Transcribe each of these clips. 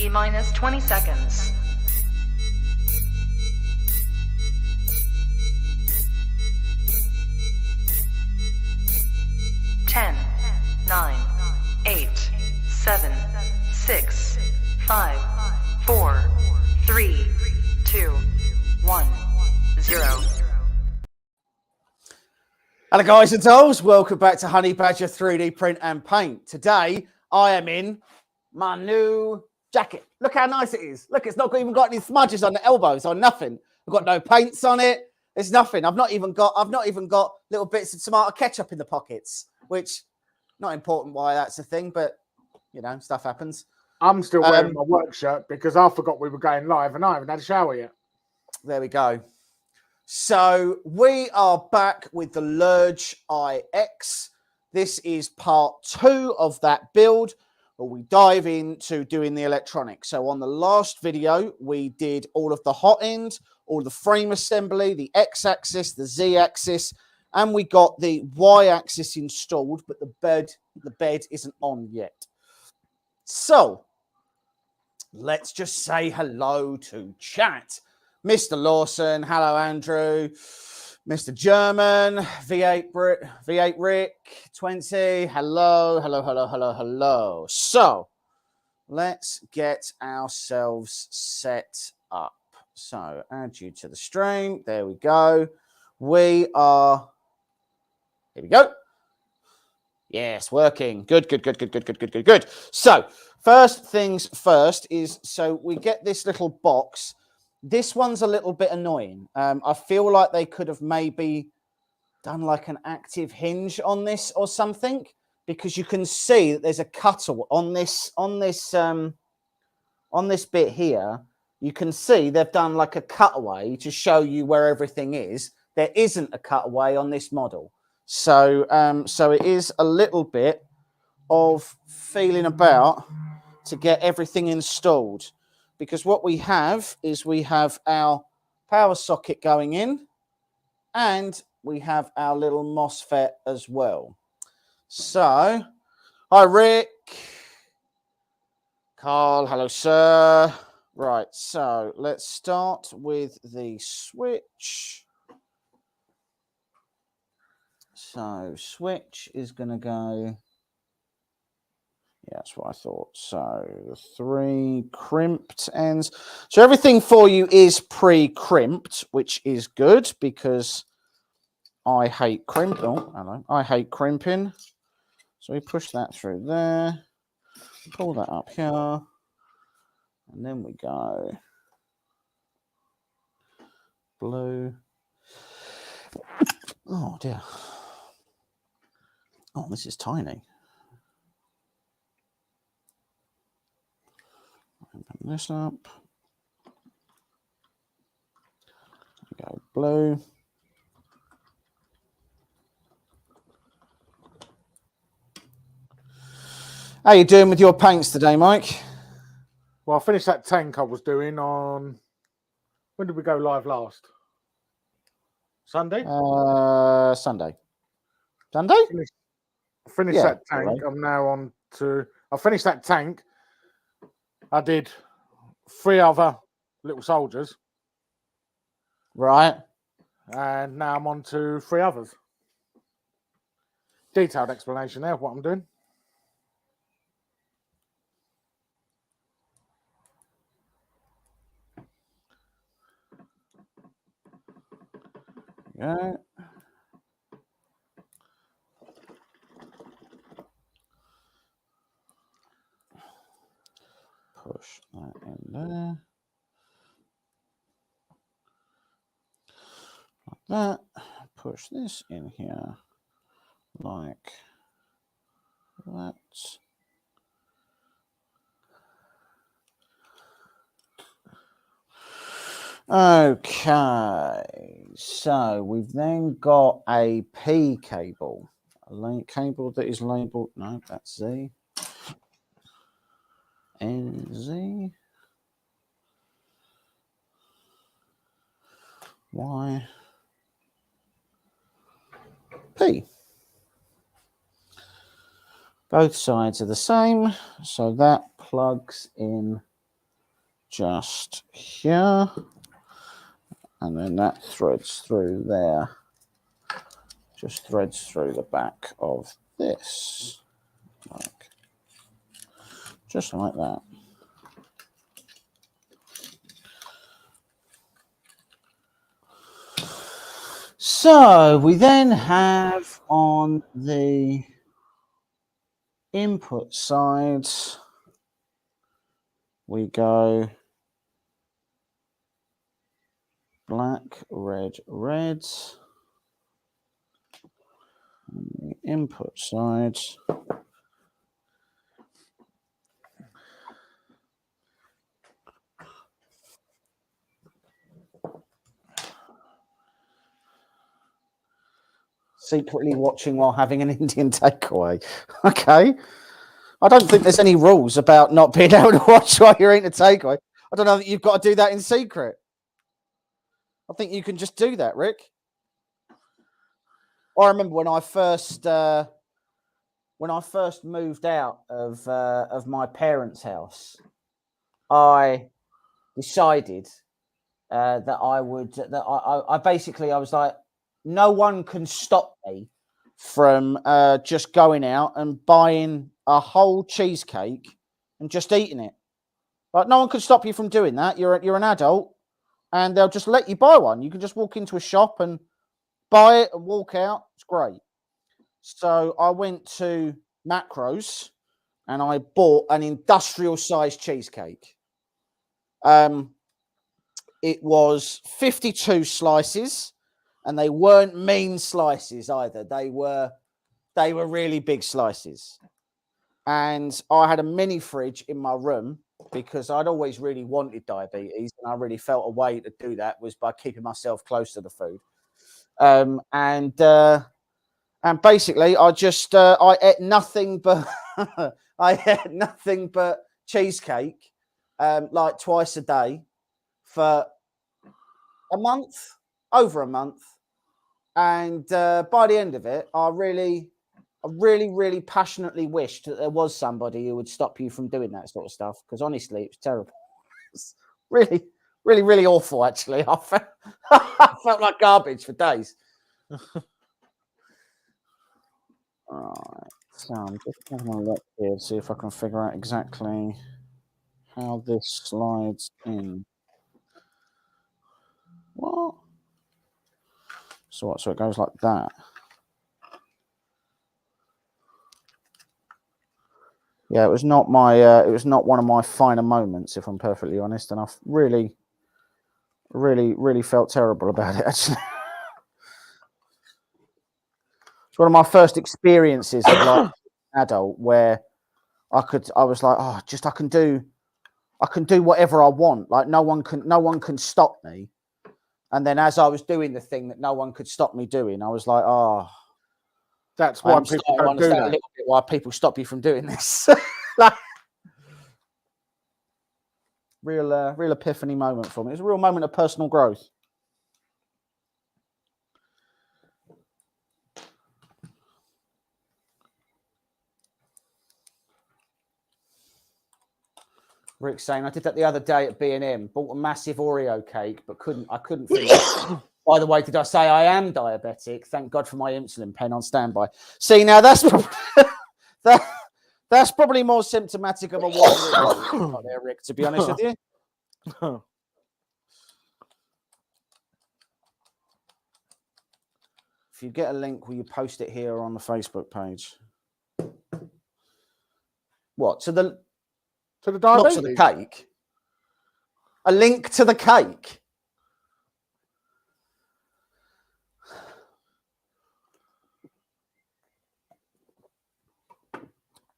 T-minus 20 seconds. 10, 9, 8, 7, 6, 5, 4, 3, 2, 1, 0. Hello guys and dolls, welcome back to Honey Badger 3D Print and Paint. Today I am in my new jacket. Look how nice it is. Look, it's not even got any smudges on the elbows or nothing. I've got no paints on it. There's nothing. I've not even got little bits of tomato ketchup in the pockets, which not important why that's a thing, but you know, stuff happens. I'm still wearing my work shirt because I forgot we were going live and I haven't had a shower yet. There we go. So we are back with the Lerdge IX. This is part 2 of that build where we dive into doing the electronics. So on the last video, we did all of the hot end, all the frame assembly, the X-axis, the Z-axis, and we got the Y-axis installed, but the bed isn't on yet. So let's just say hello to chat. Mr. Lawson, hello Andrew, Mr. German, V8 Rick, 20, hello. So let's get ourselves set up. So add you to the stream. There we go. Here we go. Yes, working. Good. So first things first is, so we get this little box. This one's a little bit annoying. I feel like they could have maybe done like an active hinge on this or something, because you can see that there's a cutter on this bit here. You can see they've done like a cutaway to show you where everything is. There isn't a cutaway on this model. So, so it is a little bit of feeling about to get everything installed. Because what we have is we have our power socket going in and we have our little MOSFET as well. So, hi Rick. Carl, hello sir. Right, so let's start with the switch. So switch is going to go... Yeah, that's what I thought. So the 3 crimped ends. So everything for you is pre-crimped, which is good because I hate crimping. Oh, hello. I hate crimping. So we push that through there. Pull that up here. And then we go blue. Oh, dear. Oh, this is tiny. Open this up. Go blue. How you doing with your paints today, Mike? Well, I finished that tank I was doing on... When did we go live last? Sunday? Sunday. Sunday? I finished that tank. Right. I'm now on to... I finished that tank. I did 3 other little soldiers. Right. And now I'm on to 3 others. Detailed explanation there of what I'm doing. Yeah. Push that in there. Like that. Push this in here. Like that. Okay. So we've then got a P cable. A cable that is labeled. No, that's Z. NZ. Y. P. Both sides are the same, so that plugs in just here. And then that threads through there. Just threads through the back of this. Just like that. So we then have on the input side, we go black, red, red. On the input side, secretly watching while having an Indian takeaway. Okay. I don't think there's any rules about not being able to watch while you're eating a takeaway. I don't know that you've got to do that in secret. I think you can just do that, Rick. I remember when I first moved out of my parents' house, I decided that I was like, no one can stop me from just going out and buying a whole cheesecake and just eating it. Like, no one can stop you from doing that. You're an adult, and they'll just let you buy one. You can just walk into a shop and buy it and walk out. It's great. So I went to Macros and I bought an industrial-sized cheesecake. It was 52 slices, and they weren't mean slices either. They were really big slices. And I had a mini fridge in my room because I'd always really wanted diabetes, and I really felt a way to do that was by keeping myself close to the food. And basically, I just I ate nothing but cheesecake, like twice a day for a month, over a month, and by the end of it, I really passionately wished that there was somebody who would stop you from doing that sort of stuff. Because honestly, it was terrible. It's really awful. Actually, I felt like garbage for days. All right, so I'm just having a look here to see if I can figure out exactly how this slides in. What? So what? So it goes like that. Yeah, it was not one of my finer moments, if I'm perfectly honest, and I really felt terrible about it. Actually, it's one of my first experiences of like an adult where I was like, oh, just I can do whatever I want. Like no one can stop me. And then as I was doing the thing that no one could stop me doing, I was like, oh, that's why people don't do that. A little bit why people stop you from doing this. Like, real epiphany moment for me. It was a real moment of personal growth. Rick's saying, I did that the other day at B&M. Bought a massive Oreo cake, but I couldn't finish it. By the way, did I say I am diabetic? Thank God for my insulin pen on standby. See, now that's that's probably more symptomatic of a what there, Rick, to be honest with you. If you get a link, will you post it here on the Facebook page? What? To the diabetes? Not to the cake. A link to the cake.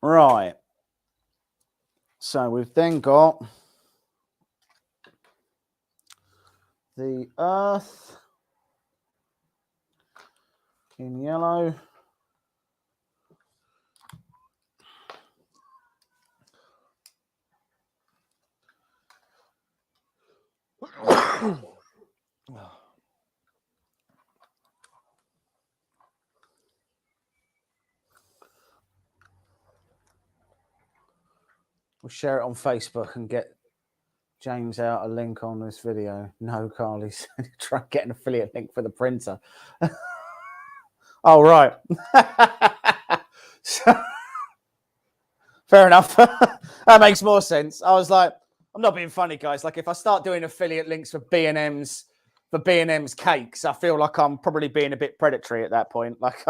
Right. So we've then got the Earth in yellow. We'll share it on Facebook and get James out a link on this video. No, Carly said try and get an affiliate link for the printer. Oh, right. So, fair enough. That makes more sense. I was like, I'm not being funny, guys. Like, if I start doing affiliate links for B&M's cakes, I feel like I'm probably being a bit predatory at that point. Like,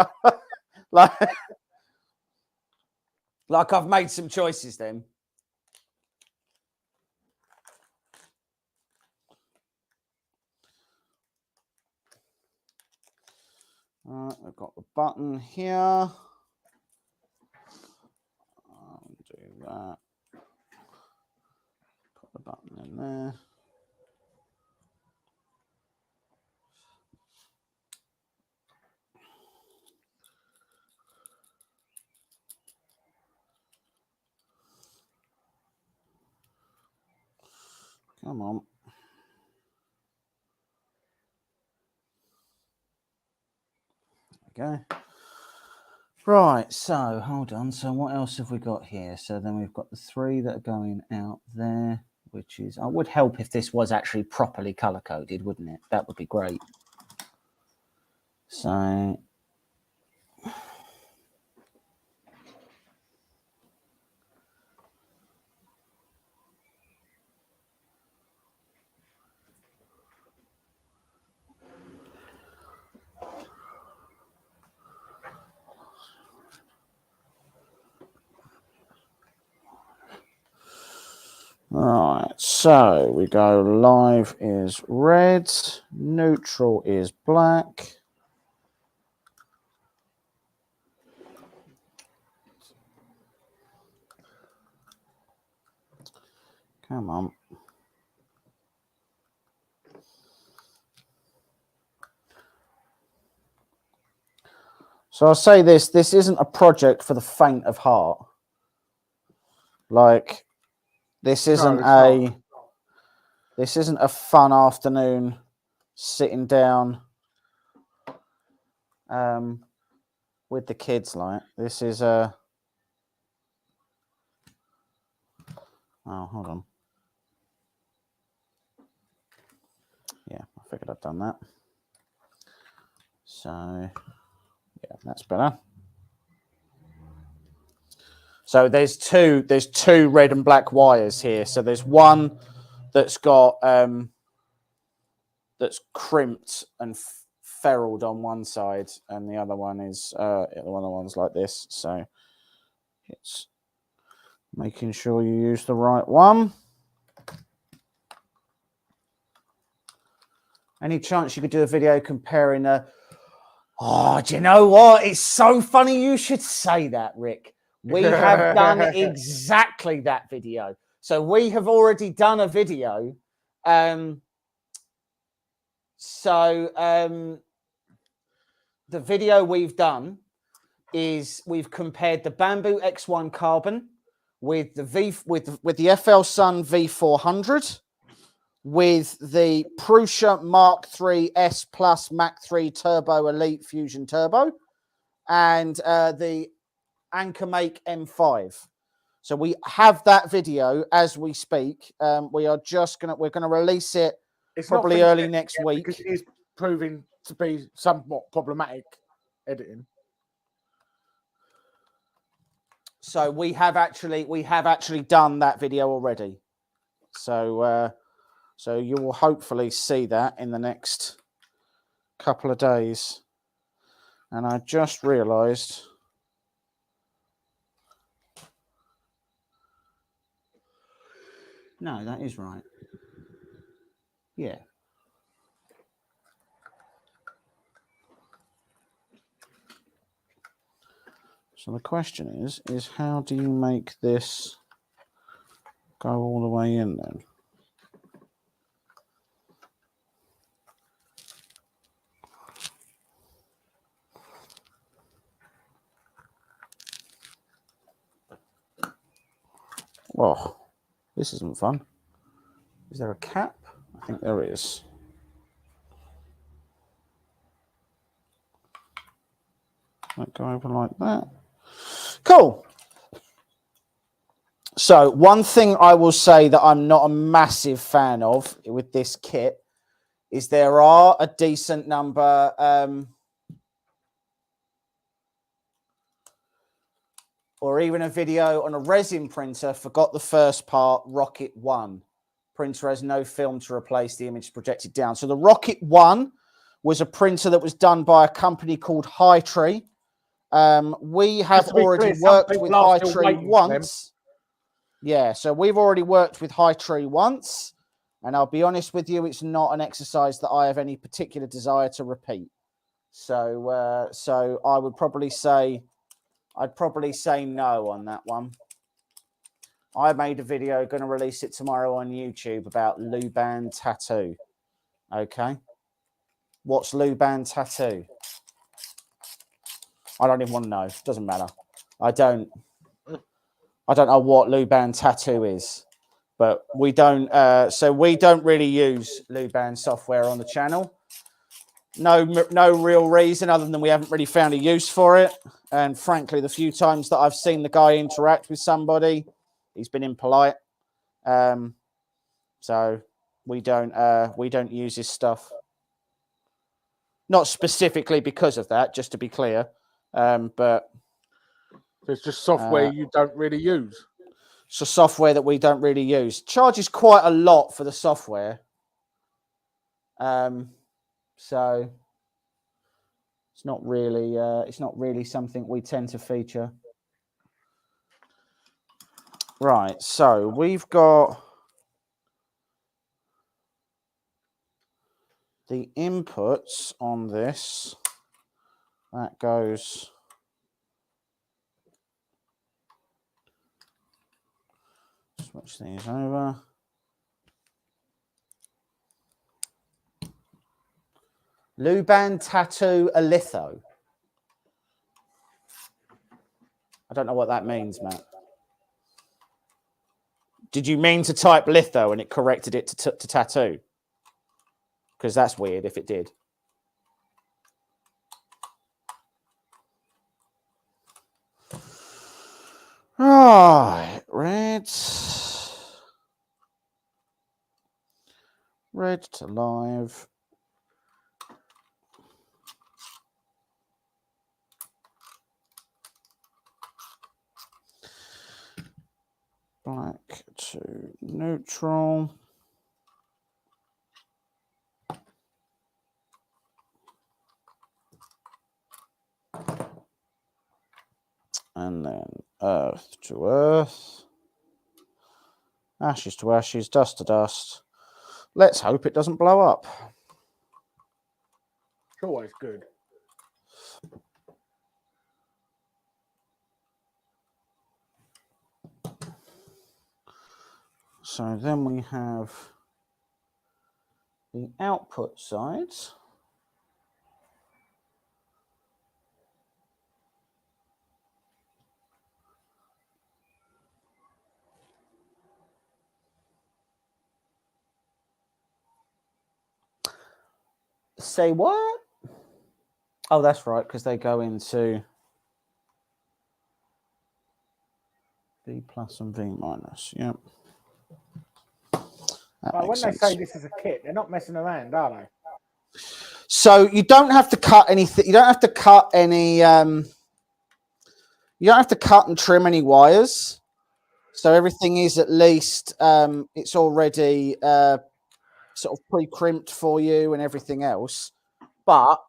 like I've made some choices then. I've got the button here. I'll do that. Put the button in there. Come on. There we go. Right, so hold on. So what else have we got here? So then we've got the 3 that are going out there, which is, it would help if this was actually properly color coded, wouldn't it? That would be great. So right, so we go live is red, neutral is black. Come on. So I'll say this isn't a project for the faint of heart. Like, this isn't this isn't a fun afternoon sitting down with the kids. Like, this is a hold on. Yeah, I figured I'd done that. So yeah, that's better. So there's two red and black wires here. So there's one that's got that's crimped and ferruled on one side, and the other one is one of the ones like this. So it's making sure you use the right one. Any chance you could do a video comparing oh, do you know what? It's so funny you should say that, Rick. We have done exactly that video. So we have already done a video. The video we've done is we've compared the Bamboo X1 Carbon with the the FL Sun V400 with the Prusa Mark III S Plus Mach 3 Turbo Elite Fusion Turbo and the Anchor Make M5. So we have that video as we speak. We're gonna release it probably early next week because it is proving to be somewhat problematic editing. So we have actually done that video already. So so you will hopefully see that in the next couple of days. And I just realized no, that is right. Yeah. So the question is how do you make this go all the way in then? Oh, this isn't fun. Is there a cap? I think there is. Might go over like that. Cool. So one thing I will say that I'm not a massive fan of with this kit is there are a decent number or even a video on a resin printer forgot the first part, Rocket 1. Printer has no film to replace the image projected down. So the Rocket 1 was a printer that was done by a company called High Tree. We have already worked with High Tree once. Yeah, so we've already worked with High Tree once, and I'll be honest with you, it's not an exercise that I have any particular desire to repeat. So, so I would probably say, I'd probably say no on that one. I made a video, going to release it tomorrow on YouTube about Luban tattoo. Okay, what's Luban tattoo? I don't even want to know. Doesn't matter. I don't know what Luban tattoo is, but we don't. So we don't really use Luban software on the channel. No real reason other than we haven't really found a use for it. And frankly, the few times that I've seen the guy interact with somebody, he's been impolite. So we don't use his stuff. Not specifically because of that, just to be clear. But it's just software you don't really use. So software that we don't really use. Charges quite a lot for the software. So it's not really something we tend to feature. Right, so we've got the inputs on this. That goes switch these over. Luban tattoo a litho. I don't know what that means, Matt. Did you mean to type litho and it corrected it to tattoo? Because that's weird if it did. Right, red to live. Black to neutral. And then earth to earth. Ashes to ashes, dust to dust. Let's hope it doesn't blow up. It's always good. So then we have the output side. Say what? Oh, that's right, because they go into V plus and V minus. Yep. But when they say this is a kit, they're not messing around, are they? So you don't have to cut anything. You don't have to cut any. You don't have to cut and trim any wires. So everything is at least it's already sort of pre-crimped for you and everything else. But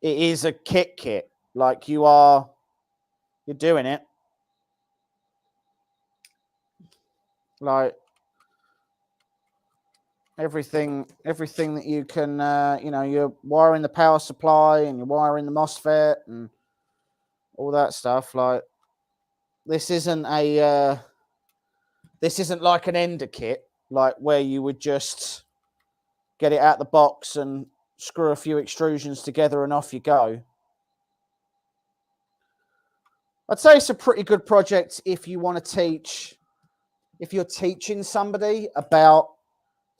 it is a kit. Like you're doing it. Like everything that you can, you're wiring the power supply and you're wiring the MOSFET and all that stuff. Like this isn't like an ender kit, like where you would just get it out the box and screw a few extrusions together and off you go. I'd say it's a pretty good project if you want to teach, if you're teaching somebody about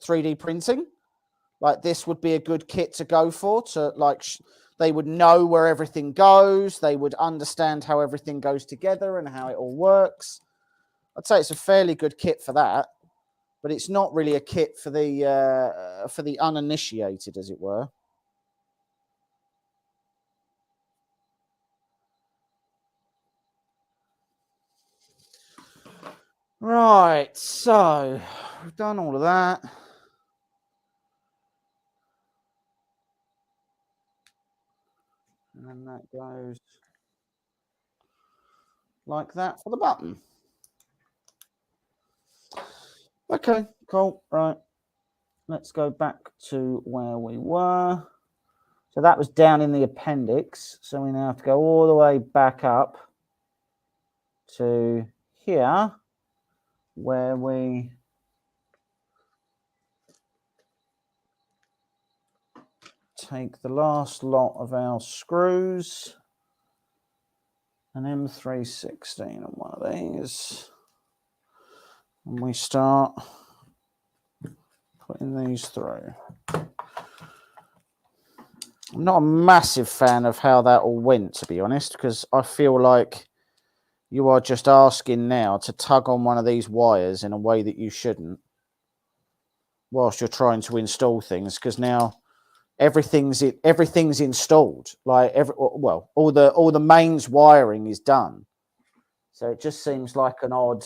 3D printing. Like this would be a good kit to go for, to like they would know where everything goes, they would understand how everything goes together and how it all works. I'd say it's a fairly good kit for that, but it's not really a kit for the uninitiated, as it were. Right, so we've done all of that. And then that goes like that for the button. Okay, cool. Right. Let's go back to where we were. So that was down in the appendix. So we now have to go all the way back up to here, where we take the last lot of our screws, an M316 on one of these, and we start putting these through. I'm not a massive fan of how that all went, to be honest, because I feel like you are just asking now to tug on one of these wires in a way that you shouldn't whilst you're trying to install things, because now everything's installed. Like all the mains wiring is done. So it just seems like an odd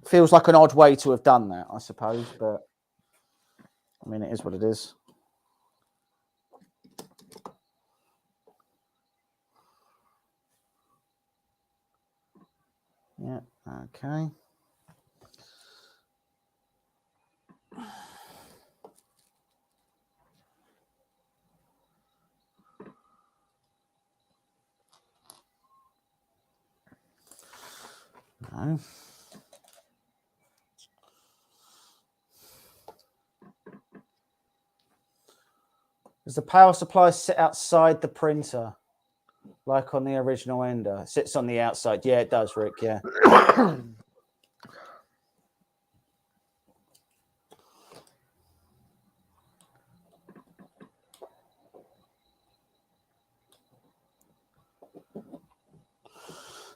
feels like an odd way to have done that, I suppose, but I mean, it is what it is. Yeah, okay. No. Does the power supply sit outside the printer, like on the original Ender? It sits on the outside. Yeah, it does, Rick, yeah.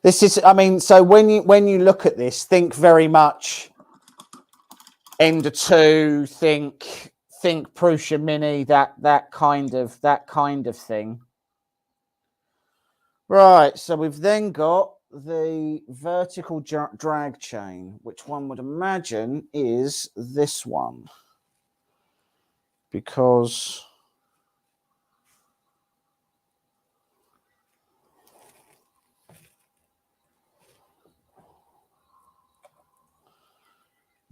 This is, I mean, so when you look at this, think very much Ender 2, think Prusa Mini, that kind of thing. Right, so we've then got the vertical drag chain, which one would imagine is this one, because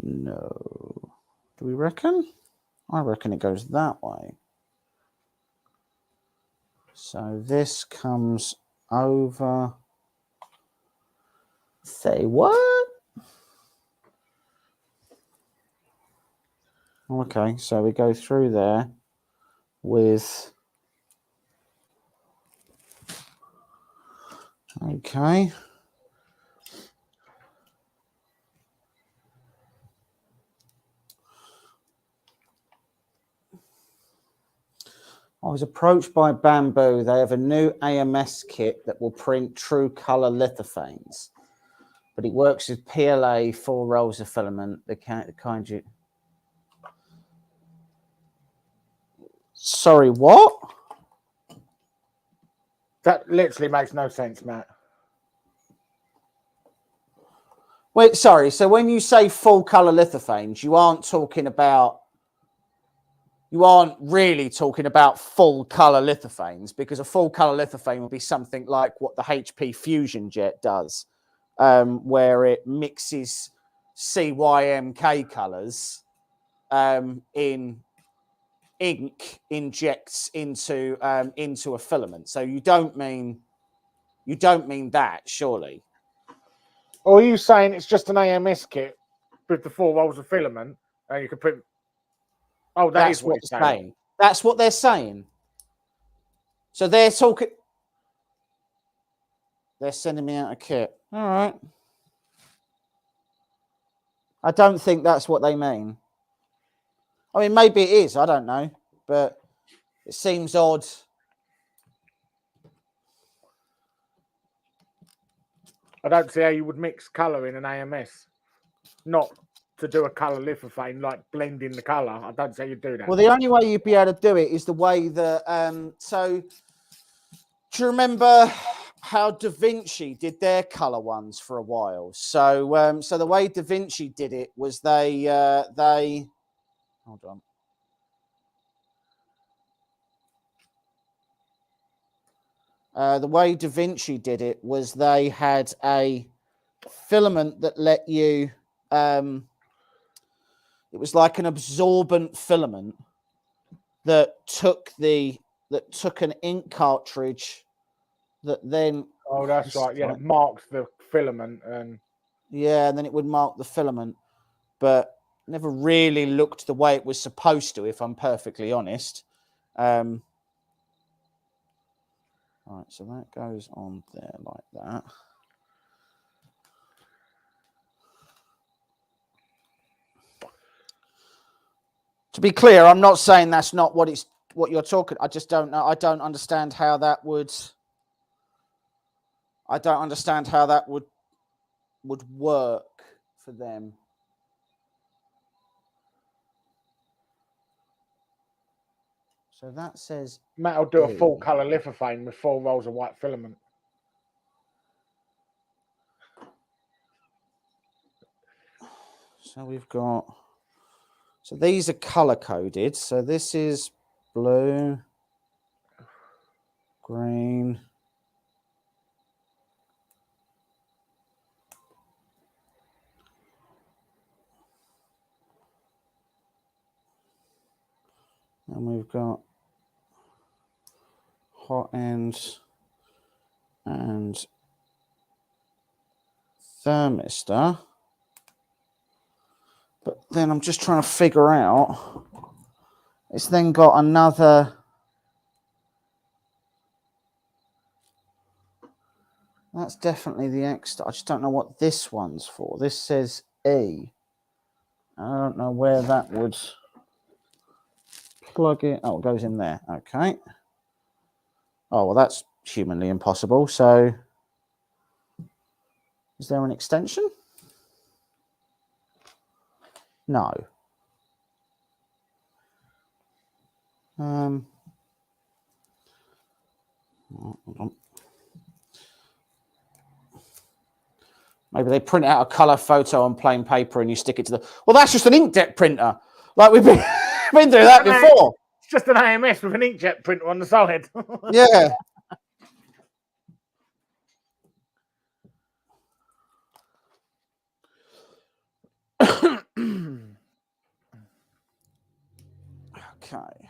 no, do we reckon? I reckon it goes that way. So this comes over. Say what? Okay, so we go through there with. Okay. I was approached by Bamboo. They have a new AMS kit that will print true color lithophanes, but it works with PLA 4 rolls of filament. The kind you. Sorry, what? That literally makes no sense, Matt. Wait, sorry. So when you say full color lithophanes, you aren't really talking about full color lithophanes, because a full color lithophane would be something like what the HP Fusion Jet does, where it mixes CYMK colors in ink, injects into a filament. So you don't mean that, surely? Or are you saying it's just an AMS kit with the 4 rolls of filament and you can put? Oh, that's what they're saying. That's what they're saying. So they're talking. They're sending me out a kit. All right. I don't think that's what they mean. I mean, maybe it is. I don't know, but it seems odd. I don't see how you would mix colour in an AMS. Not to do a colour lithophane, like blending the colour. I don't see how you do that. Well, the only way you'd be able to do it is the way that. So, do you remember how Da Vinci did their colour ones for a while? So, so the way Da Vinci did it was they hold on. The way Da Vinci did it was they had a filament that let you. It was like an absorbent filament that took an ink cartridge that then. Oh, that's right. Yeah, it marks the filament and. Yeah, and then it would mark the filament, but never really looked the way it was supposed to, if I'm perfectly honest. All right, so that goes on there like that. To be clear, I'm not saying that's not what you're talking. I just don't know. I don't understand how that would. I don't understand how that would work for them. So that says Matt will do a full colour lithophane with 4 rolls of white filament. So we've got. So these are colour coded. So this is blue, green. And we've got hot ends and thermistor. But then I'm just trying to figure out, it's then got another. That's definitely the X. I just don't know what this one's for. This says E. I don't know where that would plug it. Oh, it goes in there. Okay. Oh, well, that's humanly impossible. So is there an extension? No. Hold on. Maybe they print out a colour photo on plain paper and you stick it to the. Well, that's just an inkjet printer. Like we've been through that before. It's just an AMS with an inkjet printer on the side. Yeah. Okay.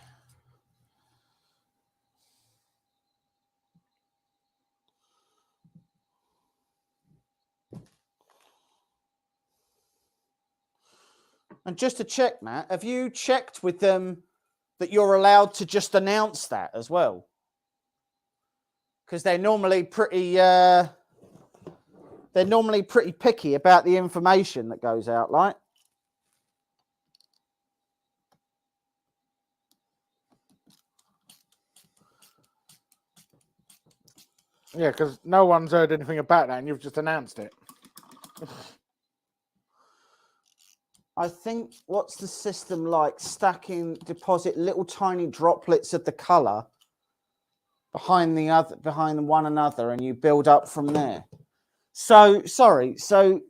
And just to check, Matt, have you checked with them that you're allowed to just announce that as well? Because they're normally pretty picky about the information that goes out, like. Yeah, because no one's heard anything about that and you've just announced it. I think, what's the system like? Stacking, deposit little tiny droplets of the colour behind one another, and you build up from there. So sorry. So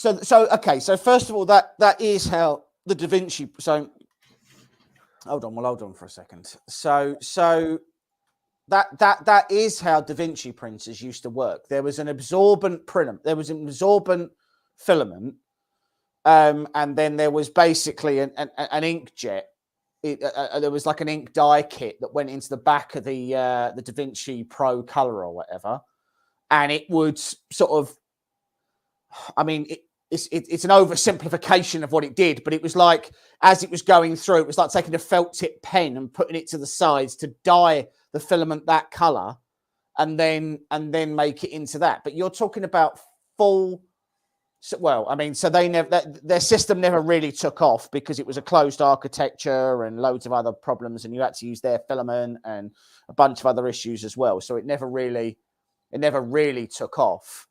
okay. So first of all, that is how the Da Vinci. So hold on for a second. So that is how Da Vinci printers used to work. There was an absorbent printer. There was an absorbent filament, and then there was basically an inkjet. There was like an ink dye kit that went into the back of the Da Vinci Pro Color or whatever, and it would sort of. I mean, it's an oversimplification of what it did, but it was like as it was going through, it was like taking a felt tip pen and putting it to the sides to dye the filament that color, and then make it into that. But you're talking about full So, well, I mean, so they never their system never really took off because it was a closed architecture and loads of other problems, and you had to use their filament and a bunch of other issues as well. So it never really took off.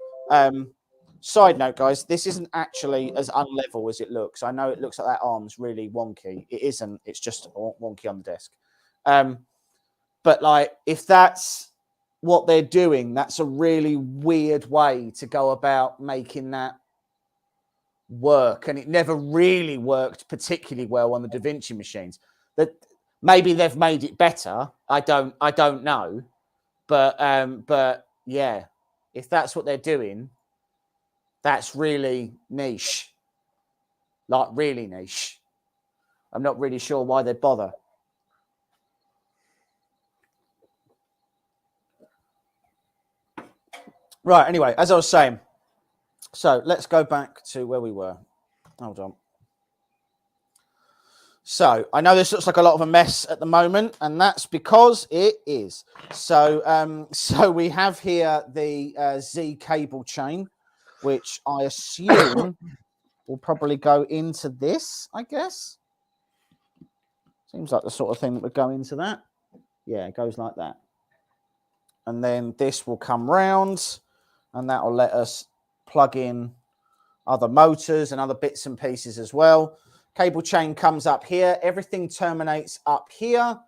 Side note, guys, this isn't actually as unlevel as it looks. I know it looks like that arm's really wonky. It isn't. It's just wonky on the desk. But like, if that's what they're doing, that's a really weird way to go about making that work, and it never really worked particularly well on the Da Vinci machines. That maybe they've made it better. I don't know, but yeah, if that's what they're doing, that's really niche, like really niche. I'm not really sure why they'd bother. Right. Anyway, as I was saying. So let's go back to where we were. Hold on. So I know this looks like a lot of a mess at the moment, and that's because it is. So, so we have here the Z cable chain, which I assume will probably go into this, I guess. Seems like the sort of thing that would go into that. Yeah, it goes like that. And then this will come round, and that will let us plug in other motors and other bits and pieces as well. Cable chain comes up here. Everything terminates up here.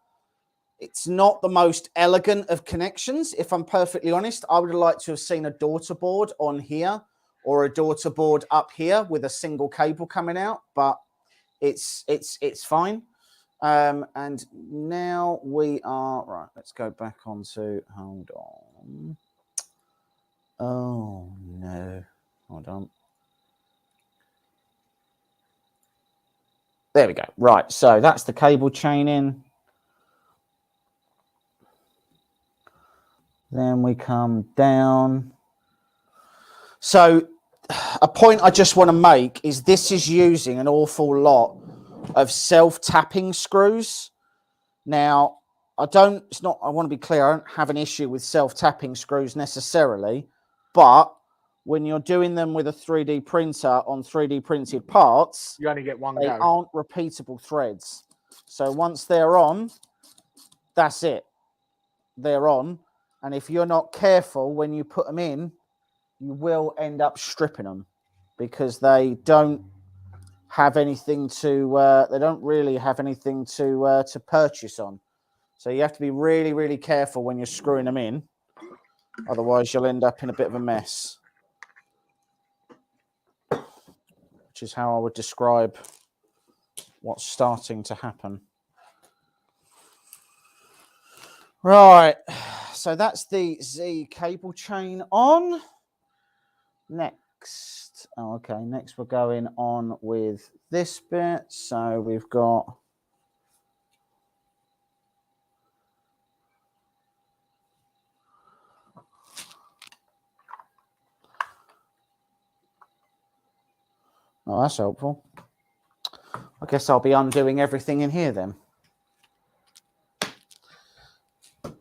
It's not the most elegant of connections, if I'm perfectly honest. I would have liked to have seen a daughter board on here or a daughter board up here with a single cable coming out, but it's fine. And now we are right. Let's go back onto. Hold on. Oh no! Hold on. There we go. Right, so that's the cable chain in. Then we come down. So a point I just want to make is this is using an awful lot of self-tapping screws. Now, I want to be clear, I don't have an issue with self-tapping screws necessarily, but when you're doing them with a 3D printer on 3D printed parts, you only get one they go. aren't repeatable threads. So once they're on, that's it. They're on. And if you're not careful when you put them in, you will end up stripping them because they don't have anything to, they don't really have anything to purchase on. So you have to be really, really careful when you're screwing them in. Otherwise, you'll end up in a bit of a mess. Which is how I would describe what's starting to happen. Right, so that's the Z cable chain on. Next, oh, okay, next we're going on with this bit. So we've got oh, that's helpful. I guess I'll be undoing everything in here then.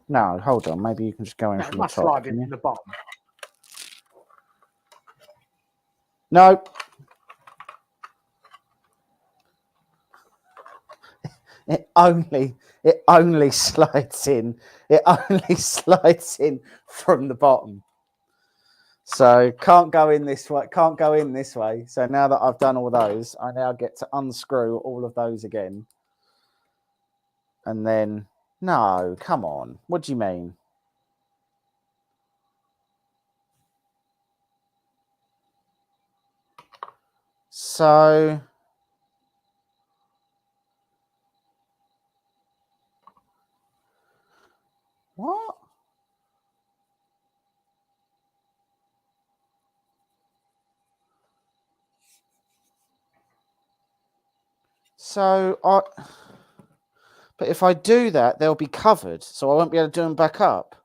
No, hold on. Maybe you can just go in from the top. Slide into the bottom. No. It only slides in. It only slides in from the bottom. So can't go in this way. Can't go in this way. So now that I've done all those, I now get to unscrew all of those again. And then, no, come on. What do you mean? So what? So but if I do that, they'll be covered, so I won't be able to do them back up.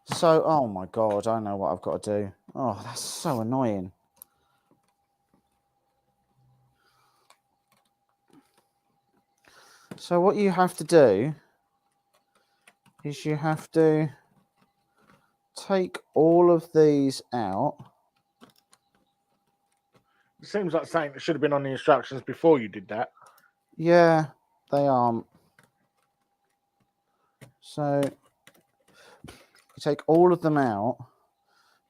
So, oh my God, I know what I've got to do. Oh, that's so annoying. So what you have to do is you have to take all of these out. It seems like something that should have been on the instructions before you did that. Yeah, they aren't. So you take all of them out.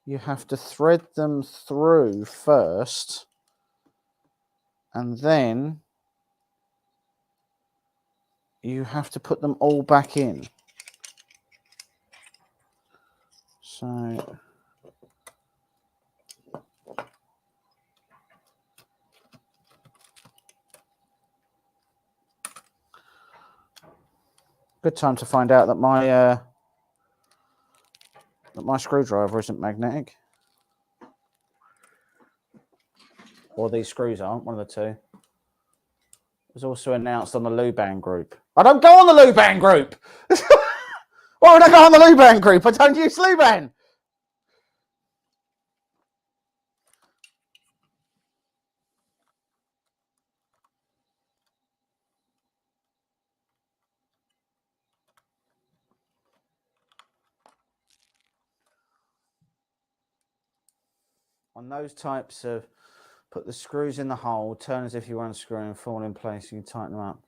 You have to thread them through first, and then you have to put them all back in. So good time to find out that my screwdriver isn't magnetic. Or these screws aren't, one of the two. It was also announced on the Luban group. I don't go on the Luban group! Why would I go on the Luban group? I don't use Luban! On those types of, put the screws in the hole, turn as if you were unscrewing, fall in place, you can tighten them up.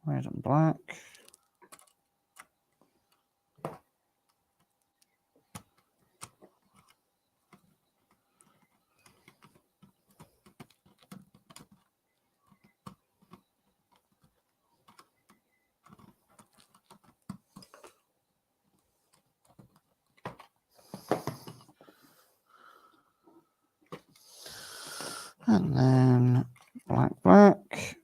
Red and black. And then black, black.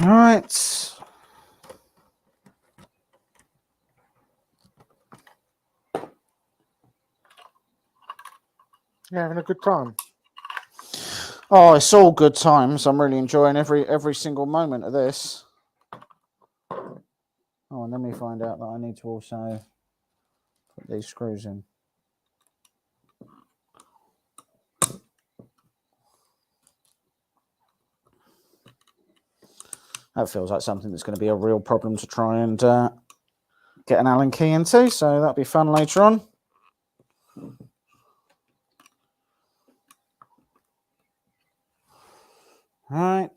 All right. Yeah, having a good time. Oh, it's all good times. I'm really enjoying every single moment of this. Oh, and then we find out that I need to also put these screws in. That feels like something that's going to be a real problem to try and get an Allen key into, so that'll be fun later on. All right.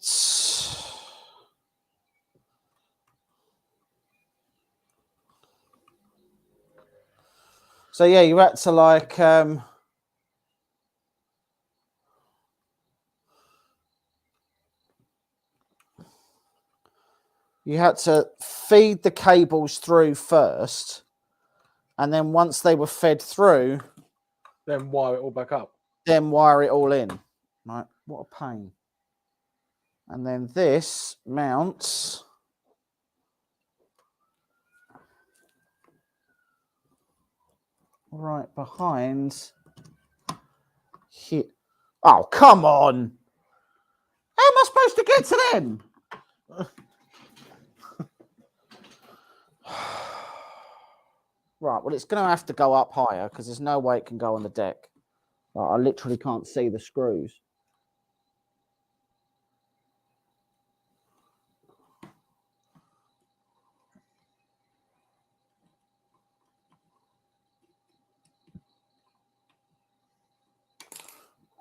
So yeah, you had to like you had to feed the cables through first, and then once they were fed through, then wire it all back up. Then wire it all in. Right, what a pain. And then this mounts right behind here. Oh, come on. How am I supposed to get to them? Right, well, it's going to have to go up higher because there's no way it can go on the deck. Right, I literally can't see the screws.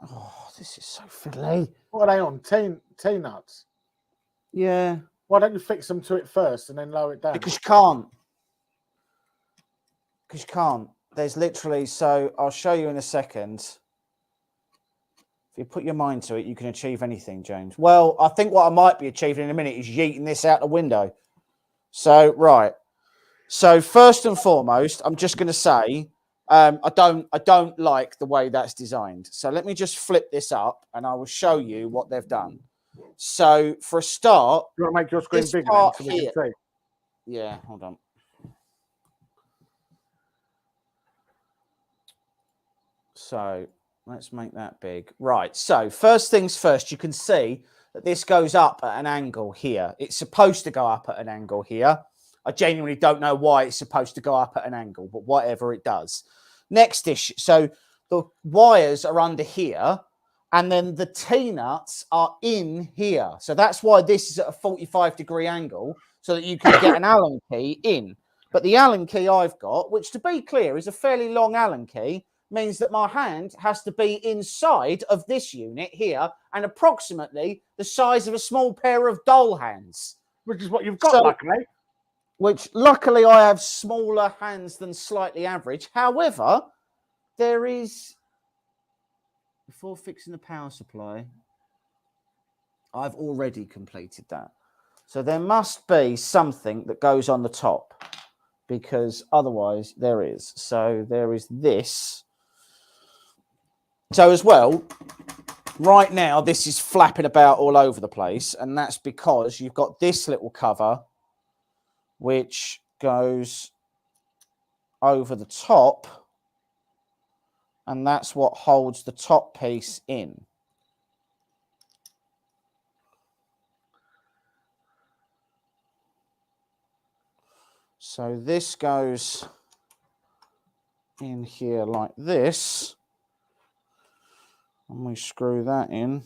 Oh, this is so fiddly. What are they on? T-nuts? Yeah. Why don't you fix them to it first and then lower it down? Because you can't. Because you can't. There's literally, so I'll show you in a second. If you put your mind to it, you can achieve anything, James. Well, I think what I might be achieving in a minute is yeeting this out the window. So, right. So first and foremost, I'm just going to say I don't like the way that's designed. So let me just flip this up, and I will show you what they've done. So for a start, You want to make your screen this bigger part then so we here, can see? yeah, hold on. So let's make that big. Right. So first things first, you can see that this goes up at an angle here. It's supposed to go up at an angle here. I genuinely don't know why it's supposed to go up at an angle, but whatever, it does. Next issue. So the wires are under here, and then the T-nuts are in here. So that's why this is at a 45-degree angle, so that you can get an Allen key in. But the Allen key I've got, which to be clear is a fairly long Allen key, means that my hand has to be inside of this unit here and approximately the size of a small pair of doll hands. Which is what you've got, luckily. Which, luckily, I have smaller hands than slightly average. However, there is... Before fixing the power supply, I've already completed that. So there must be something that goes on the top, because otherwise there is. So there is this. So as well, right now, this is flapping about all over the place, and that's because you've got this little cover, which goes over the top, and that's what holds the top piece in. So this goes in here like this. And we screw that in.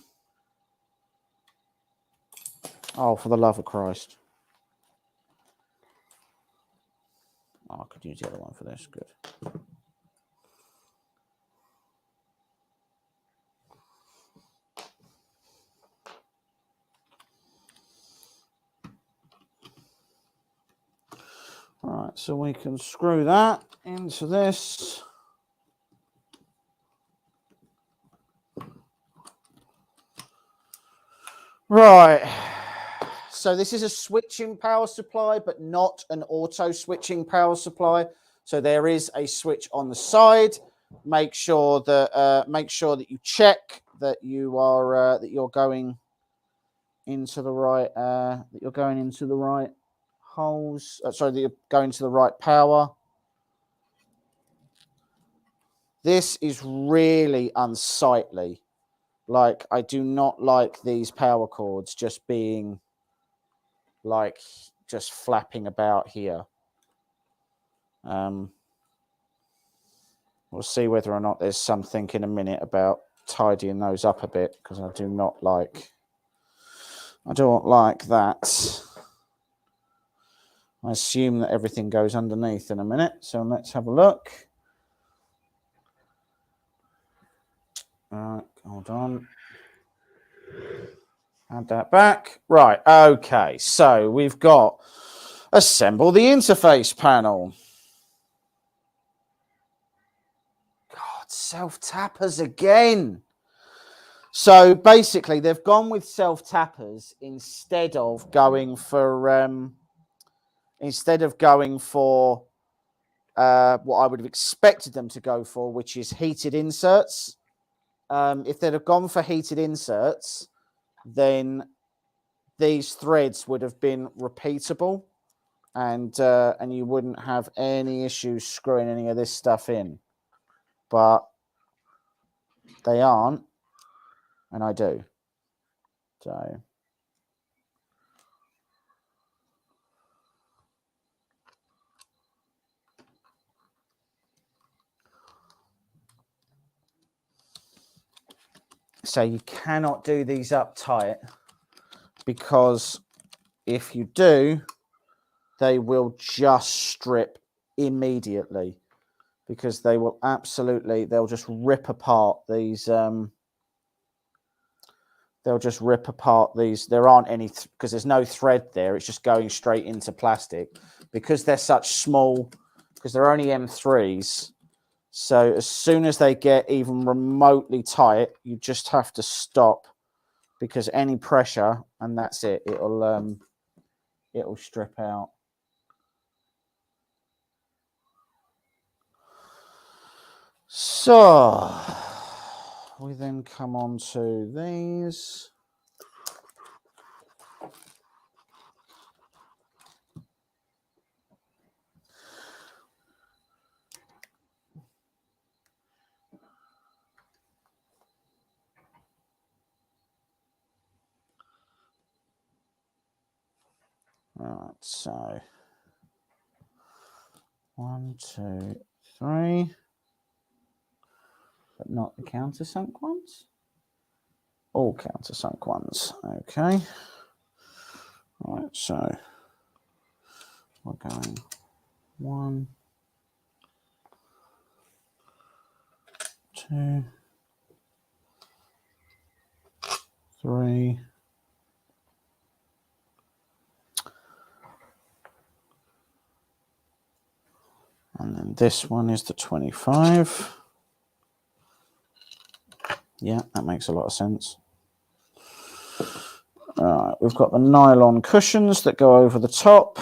Oh, for the love of Christ. Oh, I could use the other one for this. Good. All right, so we can screw that into this. Right, so this is a switching power supply, but not an auto switching power supply. So there is a switch on the side. Make sure that you check that you are that you're going into the right holes. Sorry, that you're going to the right power. This is really unsightly. Like, I do not like these power cords just being like just flapping about here. We'll see whether or not there's something in a minute about tidying those up a bit, because I don't like that. I assume that everything goes underneath in a minute, so let's have a look. Hold on. Add that back. Right, okay. So we've got assemble the interface panel. God, self-tappers again. So basically, they've gone with self-tappers instead of going for what I would have expected them to go for, which is heated inserts. If they'd have gone for heated inserts, then these threads would have been repeatable, and you wouldn't have any issues screwing any of this stuff in. But they aren't, and I do. So you cannot do these up tight, because if you do, they will just strip immediately, because they will they'll just rip apart these. They'll just rip apart these. There aren't any, because there's no thread there. It's just going straight into plastic, because they're such small, because they're only M3s. So as soon as they get even remotely tight, you just have to stop, because any pressure, and that's it. It'll strip out. So we then come on to these. Right, so 1, 2, 3, but not the countersunk ones. All countersunk ones. Okay. Right, so we're going 1, 2, 3. And then this one is the 25. Yeah, that makes a lot of sense. All right, we've got the nylon cushions that go over the top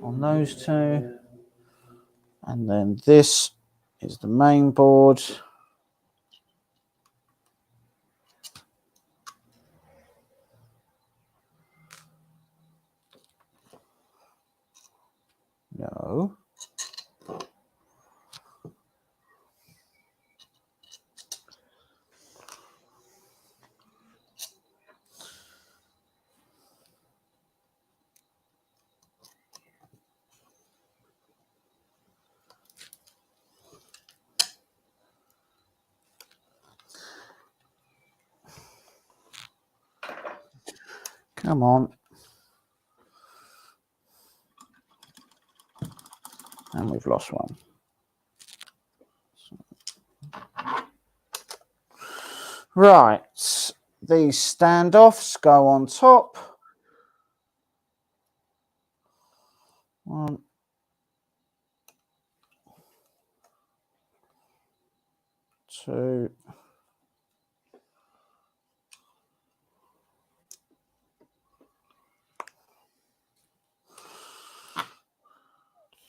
on those two. And then this is the main board. No. Come on. And we've lost one. Right. These standoffs go on top. 1, 2.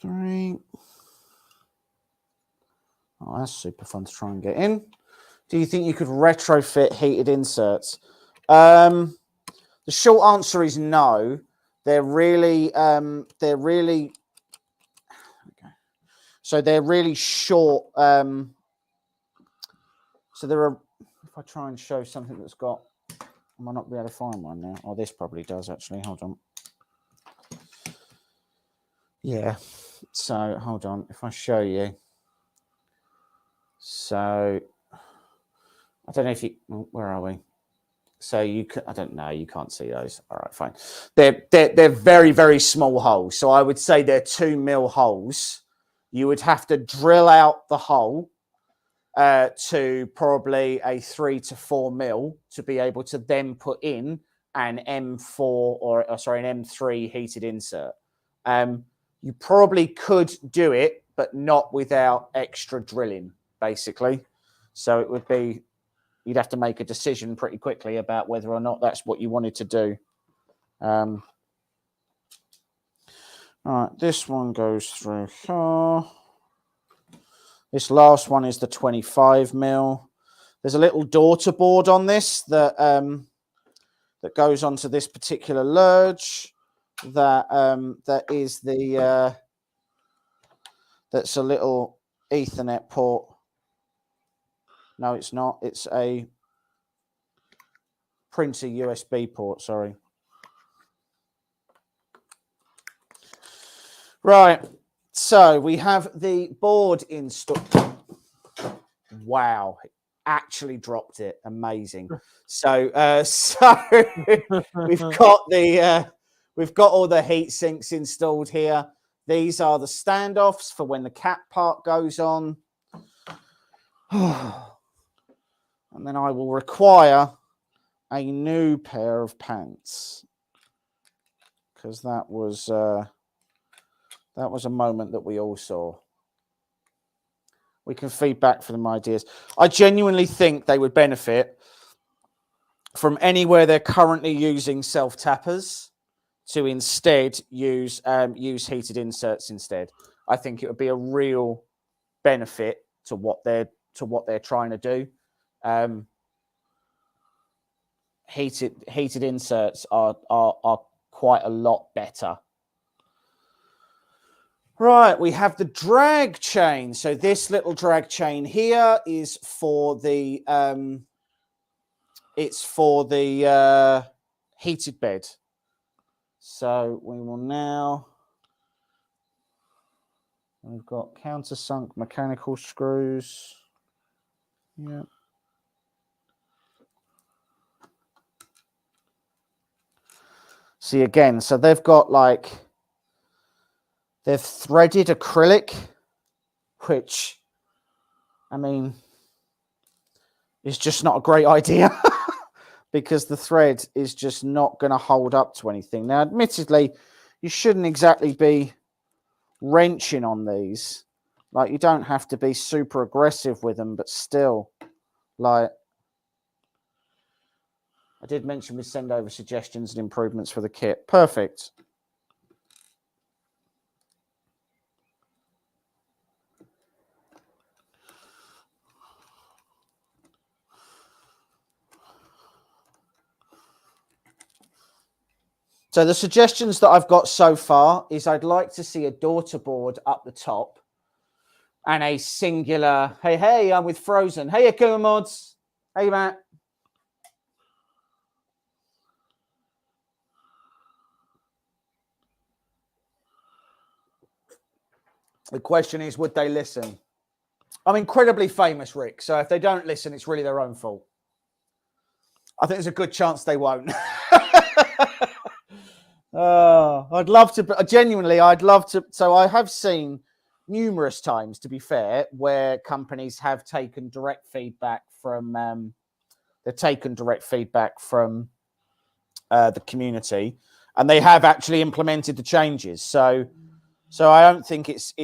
3. Oh, that's super fun to try and get in. Do you think you could retrofit heated inserts? The short answer is no. They're really short. So there are, if I try and show something that's got, I might not be able to find one now. Oh, this probably does actually. Hold on. Yeah. So hold on. If I show you. So I don't know if you, where are we? So you can, I don't know, you can't see those. All right, fine. They're very, very small holes. So I would say they're 2 mil holes. You would have to drill out the hole to probably a 3 to 4 mil to be able to then put in an M4 or an M3 heated insert. You probably could do it, but not without extra drilling, basically. So it would be, you'd have to make a decision pretty quickly about whether or not that's what you wanted to do. All right, this one goes through here. This last one is the 25 mil. There's a little daughter board on this that that goes onto this particular Lerdge. That is the that's a little Ethernet port. No, it's not. It's a printer USB port. Sorry. Right. So we have the board installed. Wow. Actually dropped it. Amazing. So we've got all the heat sinks installed here. These are the standoffs for when the cap part goes on. And then I will require a new pair of pants because that was a moment that we all saw. We can feed back for them ideas. I genuinely think they would benefit from anywhere they're currently using self-tappers to instead use heated inserts instead. I think it would be a real benefit to what they're trying to do. Heated inserts are quite a lot better. Right, we have the drag chain. So this little drag chain here is for the heated bed. So we will now, we've got countersunk mechanical screws. Yeah. See again, so they've got like, they've threaded acrylic, which, I mean, is just not a great idea because the thread is just not going to hold up to anything. Now, admittedly, you shouldn't exactly be wrenching on these. Like, you don't have to be super aggressive with them, but still, like, I did mention we send over suggestions and improvements for the kit. Perfect. So the suggestions that I've got so far is I'd like to see a daughter board up the top and a singular, hey, I'm with Frozen. Hey, Akuma Mods. Hey, Matt. The question is, would they listen? I'm incredibly famous, Rick. So if they don't listen, it's really their own fault. I think there's a good chance they won't. I'd love to, genuinely, I'd love to. So I have seen numerous times, to be fair, where companies have taken direct feedback from, the community, and they have actually implemented the changes. So I don't think it's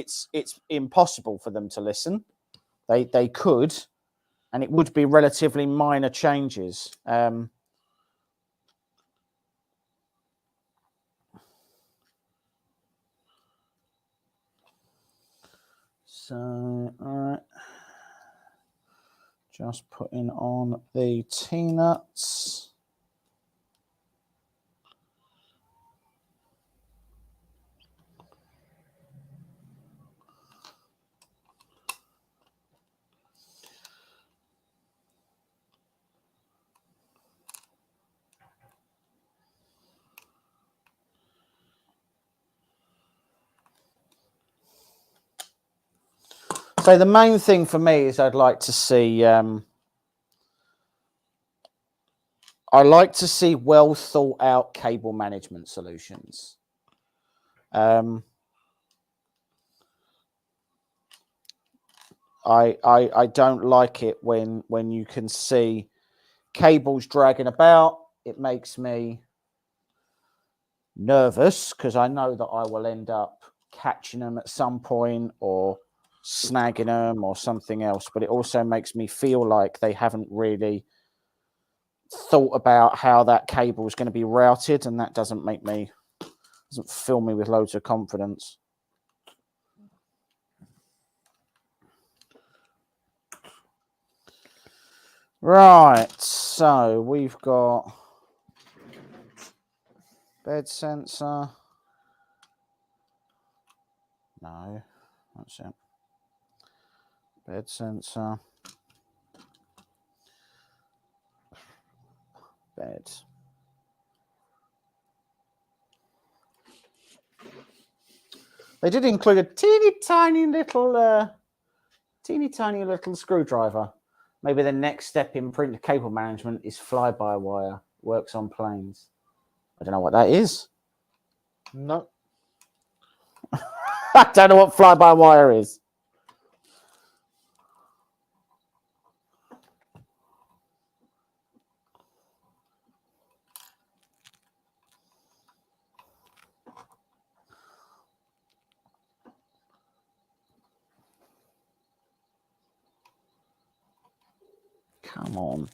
impossible for them to listen. They could, and it would be relatively minor changes. So, all right. Just putting on the T-nuts. So the main thing for me is I'd like to see well thought out cable management solutions. I don't like it when you can see cables dragging about. It makes me nervous because I know that I will end up catching them at some point or snagging them or something else, but it also makes me feel like they haven't really thought about how that cable is going to be routed, and that doesn't fill me with loads of confidence. Right, so we've got bed sensor. No, that's it. Bed sensor. Bed. They did include a teeny tiny little screwdriver. Maybe the next step in printed cable management is fly-by-wire. Works on planes. I don't know what that is. No. I don't know what fly-by-wire is. Come on.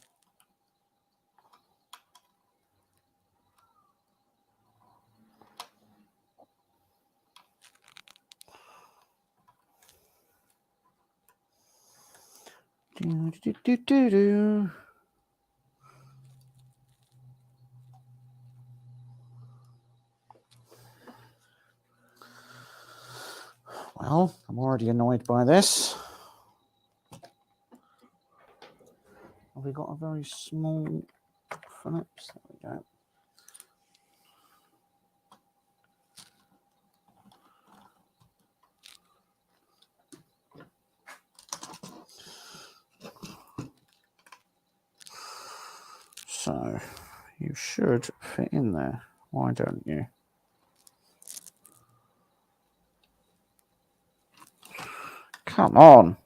Well, I'm already annoyed by this. Have we got a very small Phillips? There we go. So you should fit in there. Why don't you? Come on.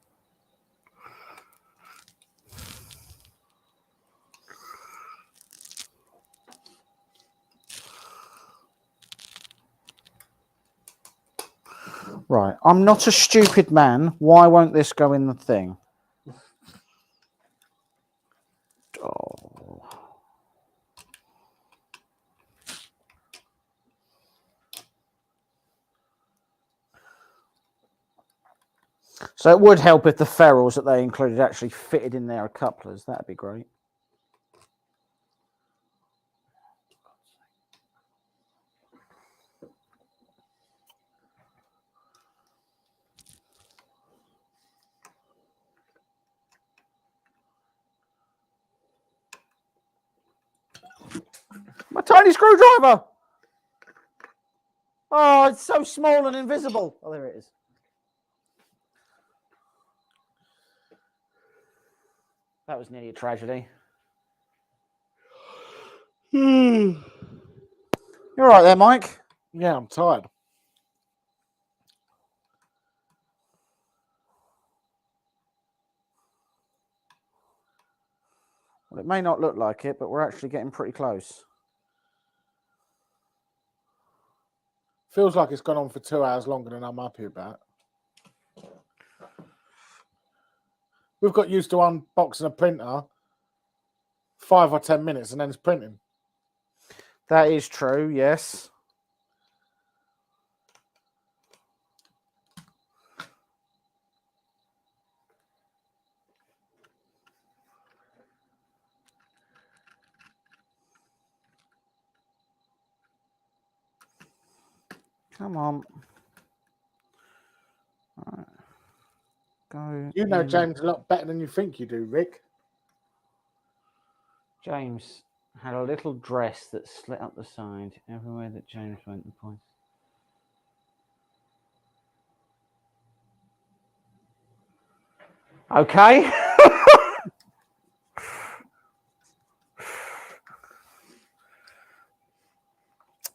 Right, I'm not a stupid man. Why won't this go in the thing? Oh. So it would help if the ferrules that they included actually fitted in there couplers. That'd be great. My tiny screwdriver! Oh, it's so small and invisible. Oh, there it is. That was nearly a tragedy. You're all right there, Mike? Yeah, I'm tired. Well, it may not look like it, but we're actually getting pretty close. Feels like it's gone on for 2 hours longer than I'm happy about. We've got used to unboxing a printer 5 or 10 minutes and then it's printing. That is true, yes. Come on. All right. Go. You know James a lot better than you think you do, Rick. James had a little dress that slit up the side. Everywhere that James went, the point. Okay.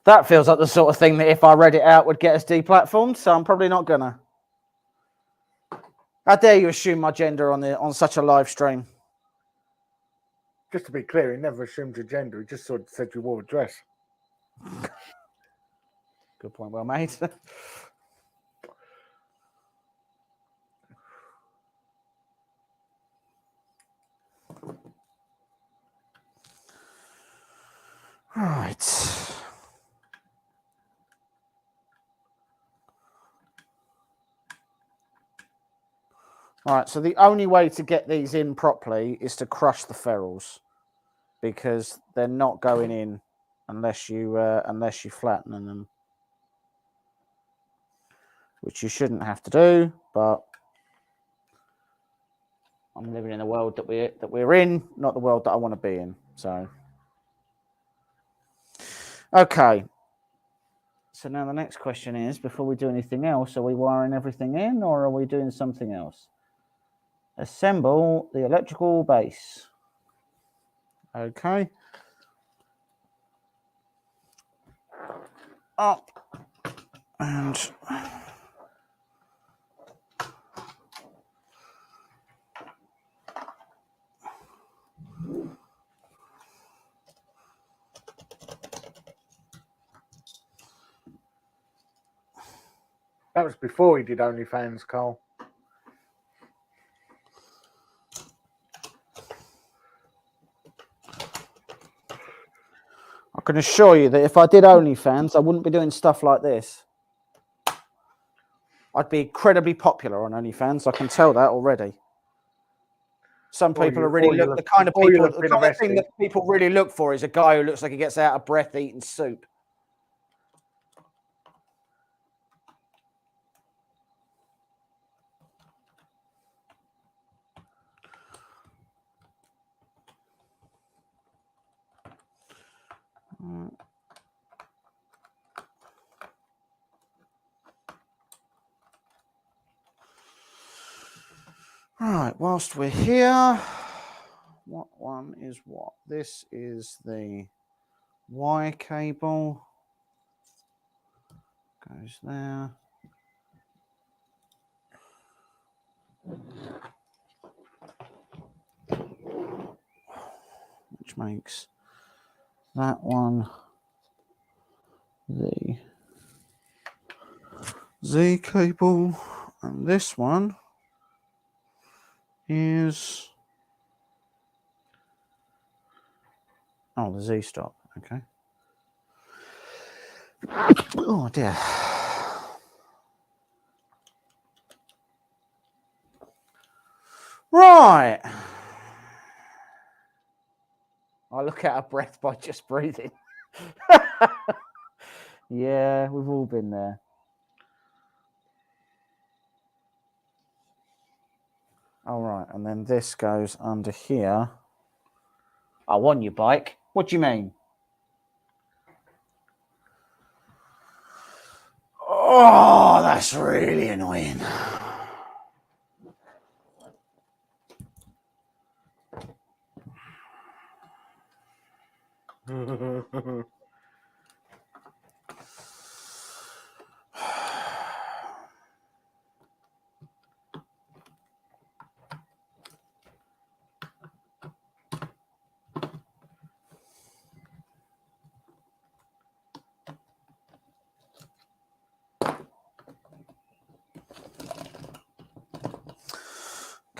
That feels like the sort of thing that if I read it out would get us deplatformed, so I'm probably not gonna. How dare you assume my gender on such a live stream? Just to be clear, he never assumed your gender. He just sort of said you wore a dress. Good point, well made. Right. All right, so the only way to get these in properly is to crush the ferrules because they're not going in unless you flatten them, which you shouldn't have to do. But I'm living in the world that we're in, not the world that I want to be in. So, okay. So now the next question is: before we do anything else, are we wiring everything in, or are we doing something else? Assemble the electrical base. Okay. Up and that was before he did OnlyFans, Carl. I can assure you that if I did OnlyFans, I wouldn't be doing stuff like this. I'd be incredibly popular on OnlyFans. I can tell that already. some people are really the kind of thing that people really look for is a guy who looks like he gets out of breath eating soup. Right, whilst we're here, what one is what? This is the Y cable. Goes there. Which makes that one the Z cable, and this one is the Z stop. Okay. Oh dear. Right. I look out of breath by just breathing. Yeah, we've all been there. All right, and then this goes under here. I want your bike. What do you mean? Oh, that's really annoying.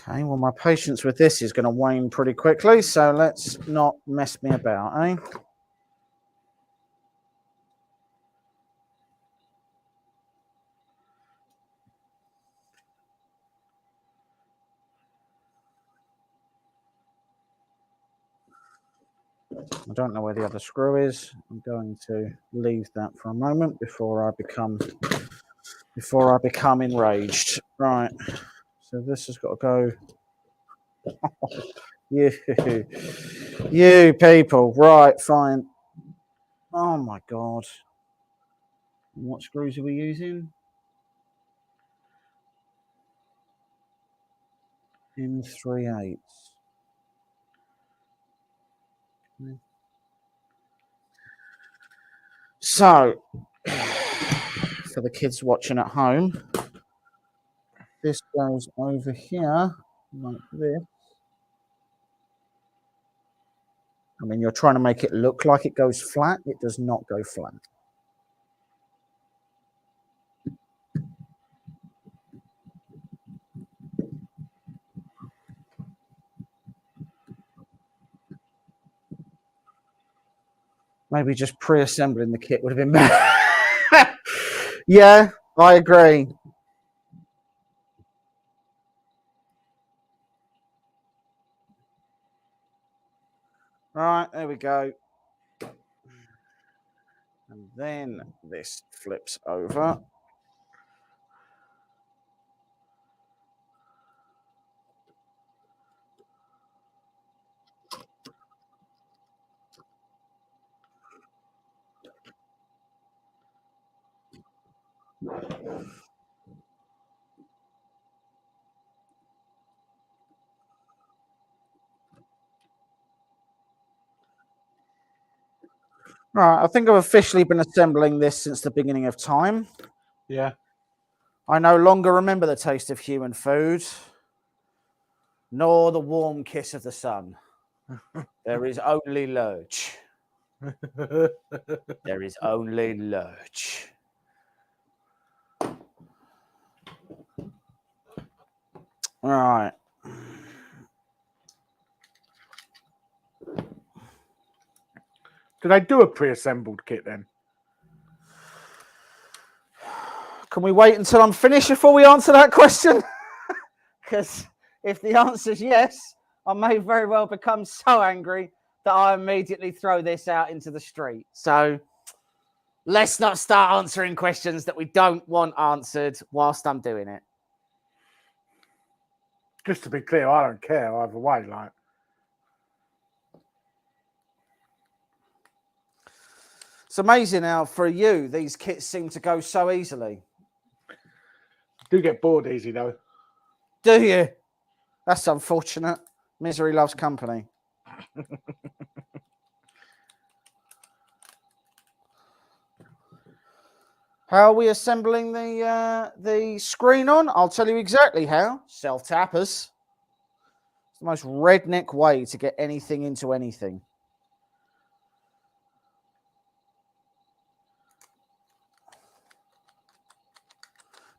Okay, well, my patience with this is going to wane pretty quickly, so let's not mess me about, eh? I don't know where the other screw is. I'm going to leave that for a moment before I become enraged. Right. So this has got to go. You people. Right, fine. Oh my God. What screws are we using? In 3/8. So, for the kids watching at home, this goes over here like this. I mean, you're trying to make it look like it goes flat. It does not go flat. Maybe just pre-assembling the kit would have been better. Yeah, I agree. Right, there we go. And then this flips over. Right, I think I've officially been assembling this since the beginning of time. Yeah. I no longer remember the taste of human food, nor the warm kiss of the sun. There is only Lerdge. There is only Lerdge. All right. Did I do a pre-assembled kit then? Can we wait until I'm finished before we answer that question? Because if the answer is yes, I may very well become so angry that I immediately throw this out into the street. So let's not start answering questions that we don't want answered whilst I'm doing it. Just to be clear, I don't care either way. Like, it's amazing how for you these kits seem to go so easily. Do get bored easy though. Do you? That's unfortunate. Misery loves company. How are we assembling the screen on? I'll tell you exactly how. Self-tappers. It's the most redneck way to get anything into anything.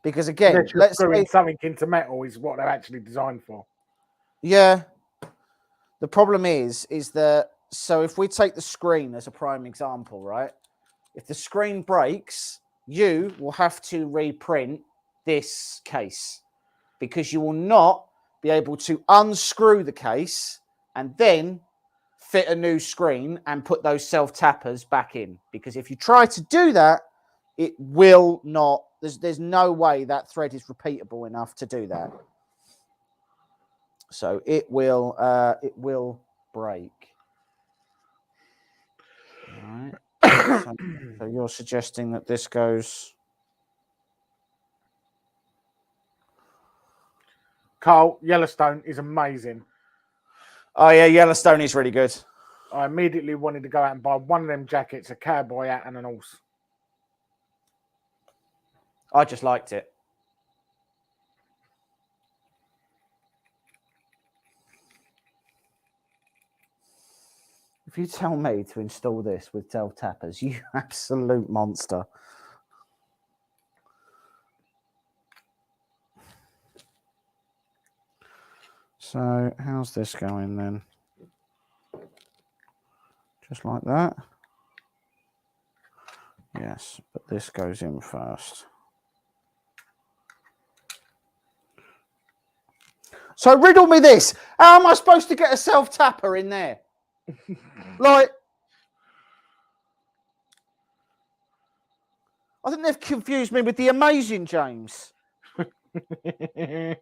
Because again, let's screwing something into metal is what they're actually designed for. Yeah. The problem is that, so if we take the screen as a prime example, right? If the screen breaks, you will have to reprint this case because you will not be able to unscrew the case and then fit a new screen and put those self-tappers back in. Because if you try to do that, it will not, there's no way that thread is repeatable enough to do that. So it will break. All right. So you're suggesting that this goes. Carl, Yellowstone is amazing. Oh yeah, Yellowstone is really good. I immediately wanted to go out and buy one of them jackets, a cowboy hat, and an horse. I just liked it. If you tell me to install this with self-tappers, you absolute monster. So how's this going then? Just like that? Yes, but this goes in first. So riddle me this. How am I supposed to get a self-tapper in there? Like, I think they've confused me with the Amazing James. Oh, I'm going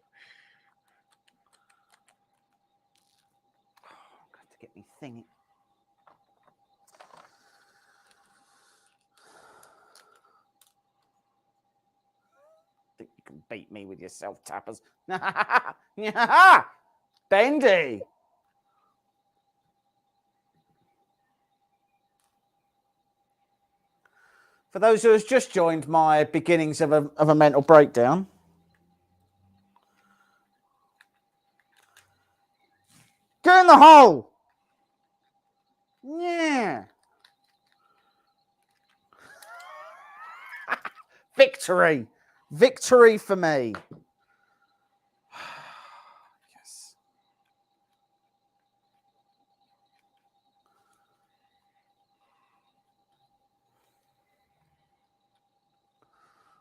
to get me thingy. Think you can beat me with your self-tappers? Bendy. For those who have just joined my beginnings of a mental breakdown, get in the hole. Yeah. Victory. Victory for me. Yes.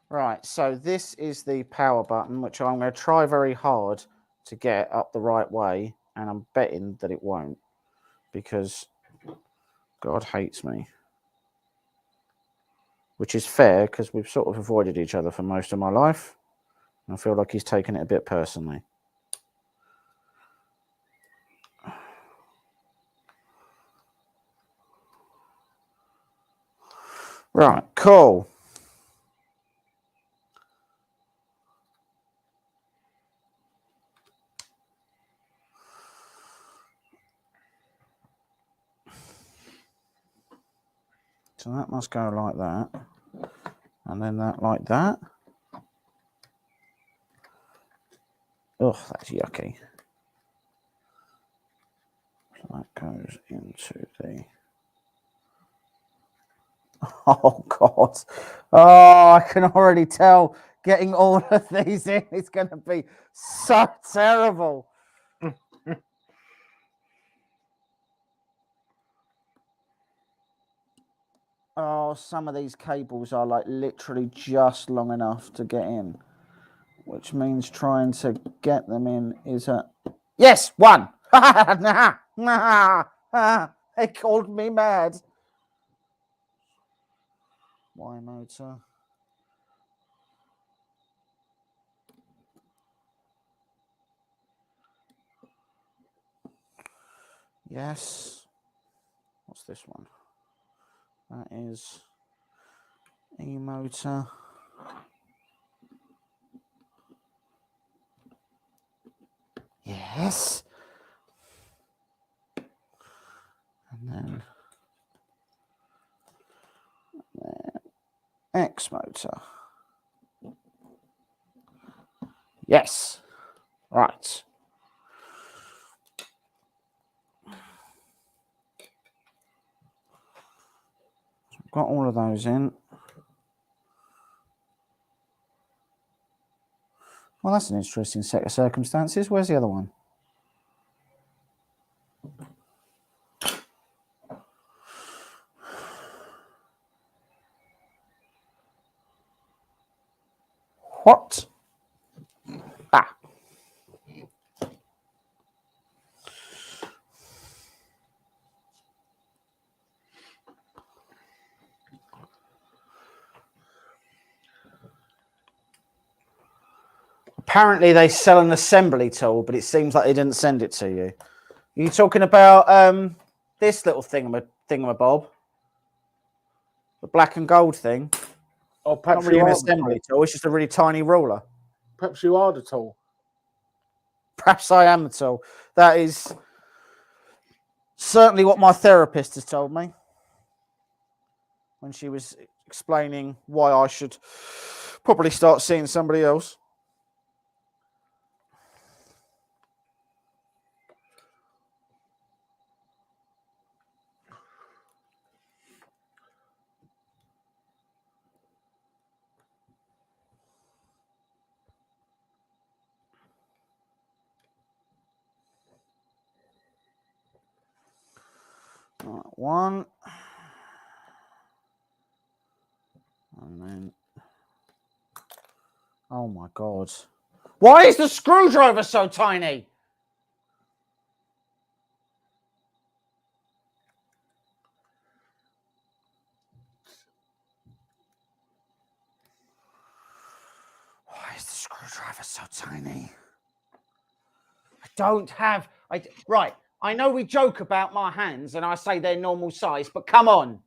Right, so this is the power button, which I'm going to try very hard to get up the right way, and I'm betting that it won't, because God hates me. Which is fair, because we've sort of avoided each other for most of my life. I feel like he's taken it a bit personally. Right, cool. So that must go like that. And then that like that. Oh, that's yucky. So that goes into the... Oh, God. Oh, I can already tell getting all of these in is going to be so terrible. Oh, some of these cables are like literally just long enough to get in, which means trying to get them in is a... Yes, one. They called me mad. Y motor. Yes. What's this one? That is E motor. Yes. And then X motor. Yes. Right. Got all of those in. Well, that's an interesting set of circumstances. Where's the other one? What? Ah. Apparently they sell an assembly tool, but it seems like they didn't send it to you. Are you talking about this little thingamabob? The black and gold thing? Or perhaps not really an assembly tool, it's just a really tiny ruler. Perhaps you are the tool. Perhaps I am the tool. That is certainly what my therapist has told me when she was explaining why I should probably start seeing somebody else. Right, one. And then, oh my God. Why is the screwdriver so tiny? Why is the screwdriver so tiny? I don't have, right. I know we joke about my hands and I say they're normal size, but come on.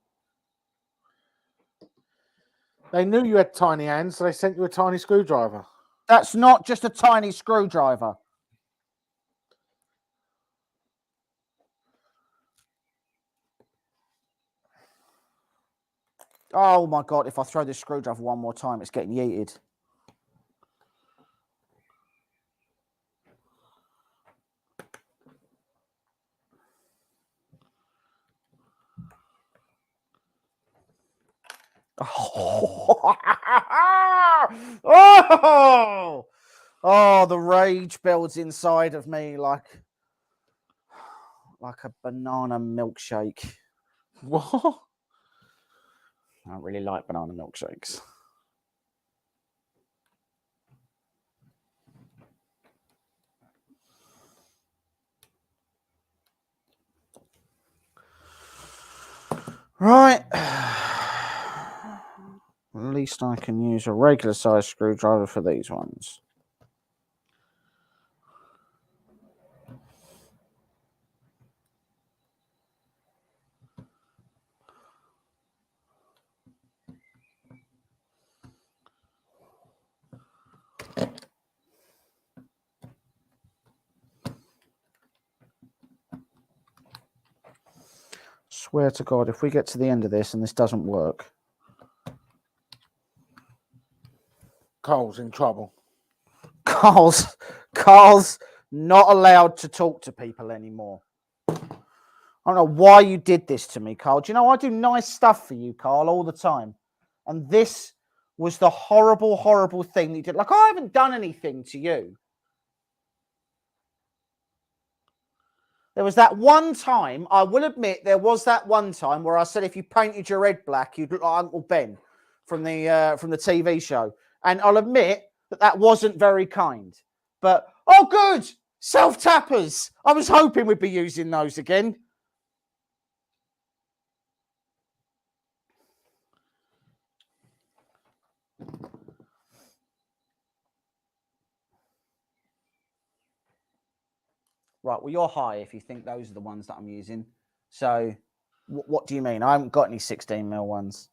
They knew you had tiny hands, so they sent you a tiny screwdriver. That's not just a tiny screwdriver. Oh my God, if I throw this screwdriver one more time, it's getting yeeted. Oh, the rage builds inside of me like a banana milkshake. What? I don't really like banana milkshakes. Right. At least I can use a regular size screwdriver for these ones. Swear to God, if we get to the end of this and this doesn't work, Carl's in trouble. Carl's not allowed to talk to people anymore. I don't know why you did this to me, Carl. Do you know I do nice stuff for you, Carl, all the time? And this was the horrible, horrible thing that you did. Like, I haven't done anything to you. There was that one time, I will admit, there was that one time where I said if you painted your head black, you'd look like Uncle Ben from the TV show. And I'll admit that wasn't very kind. But, oh, good. Self-tappers. I was hoping we'd be using those again. Right, well, you're high if you think those are the ones that I'm using. So, what do you mean? I haven't got any 16mm ones.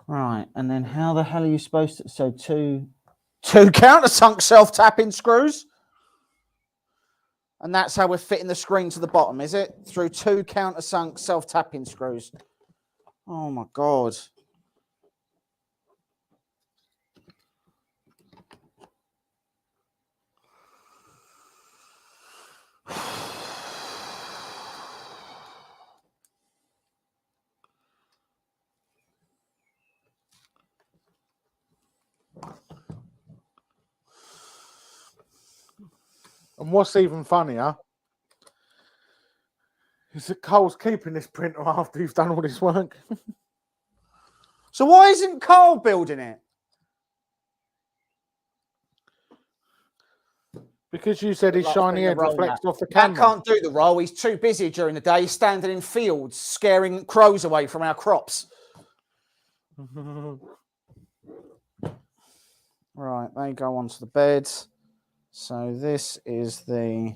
Right, and then how the hell are you supposed to... So two countersunk self-tapping screws? And that's how we're fitting the screen to the bottom, is it? Through two countersunk self-tapping screws. Oh, my God. And what's even funnier is that Cole's keeping this printer after he's done all this work. So why isn't Carl building it? Because you said his shiny head reflects off the camera. Matt can't do the role. He's too busy during the day. He's standing in fields, scaring crows away from our crops. Right, they go onto the bed. So this is the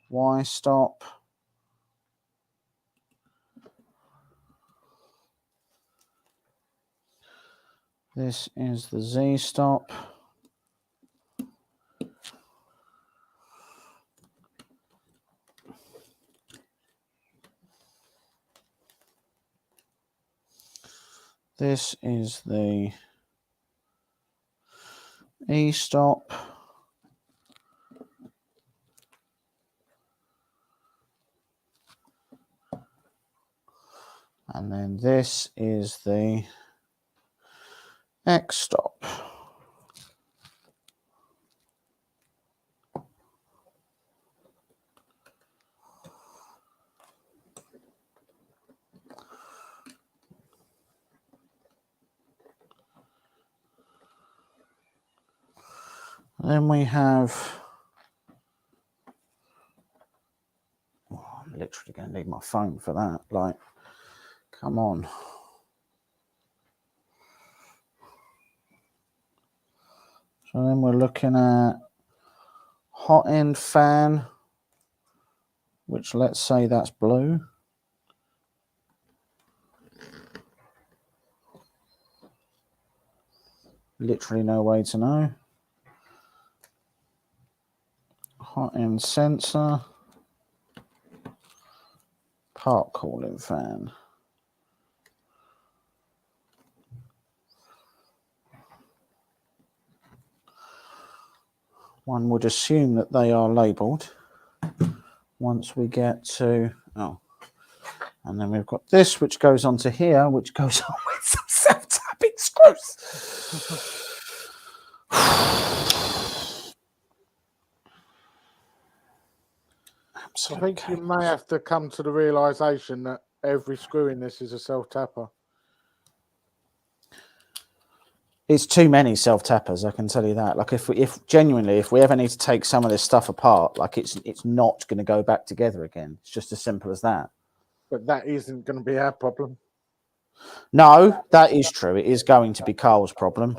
Y stop. This is the Z stop. This is the E stop. And then this is the X stop. Then we have, oh, I'm literally going to need my phone for that. Like, come on. So then we're looking at hot end fan, which let's say that's blue. Literally no way to know. Hot end sensor. Part cooling fan. One would assume that they are labelled once we get to, oh, and then we've got this, which goes onto here, which goes on with some self-tapping screws. I think you may have to come to the realisation that every screw in this is a self-tapper. It's too many self-tappers, I can tell you that. Like, if we ever need to take some of this stuff apart, like it's not going to go back together again. It's just as simple as that. But that isn't going to be our problem. No, that is true. It is going to be Carl's problem.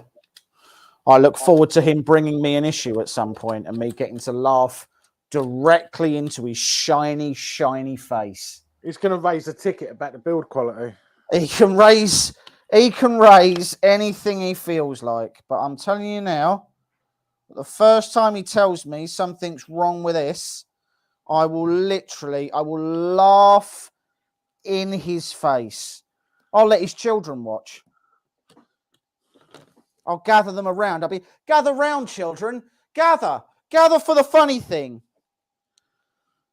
I look forward to him bringing me an issue at some point and me getting to laugh directly into his shiny, shiny face. He's going to raise a ticket about the build quality. He can raise anything he feels like. But I'm telling you now, the first time he tells me something's wrong with this, I will laugh in his face. I'll let his children watch. I'll gather them around. I'll be, gather round, children. Gather. Gather for the funny thing.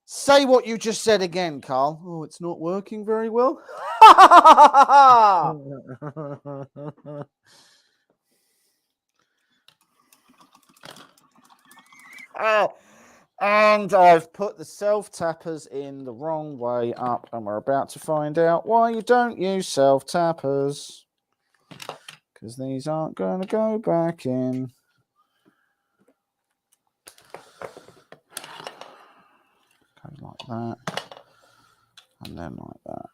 Say what you just said again, Carl. Oh, it's not working very well. And I've put the self-tappers in the wrong way up, and we're about to find out why you don't use self-tappers. Because these aren't going to go back in. Go like that. And then like that.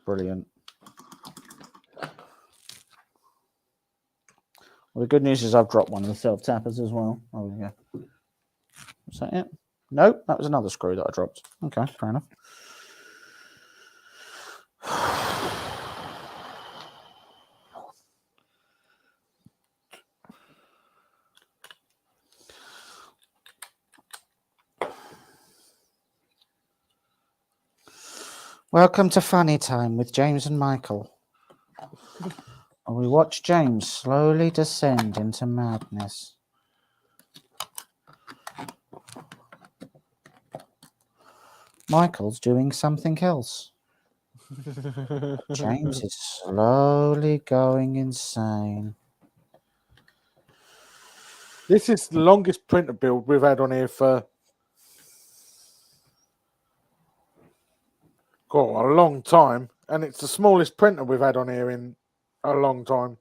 Brilliant. Well, the good news is I've dropped one of the self-tappers as well. Oh, yeah. Was that it? Nope, that was another screw that I dropped. Okay, fair enough. Welcome to Funny Time with James and Michael. We watch James slowly descend into madness. Michael's doing something else. James is slowly going insane. This is the longest printer build we've had on here for a long time, and it's the smallest printer we've had on here in a long time.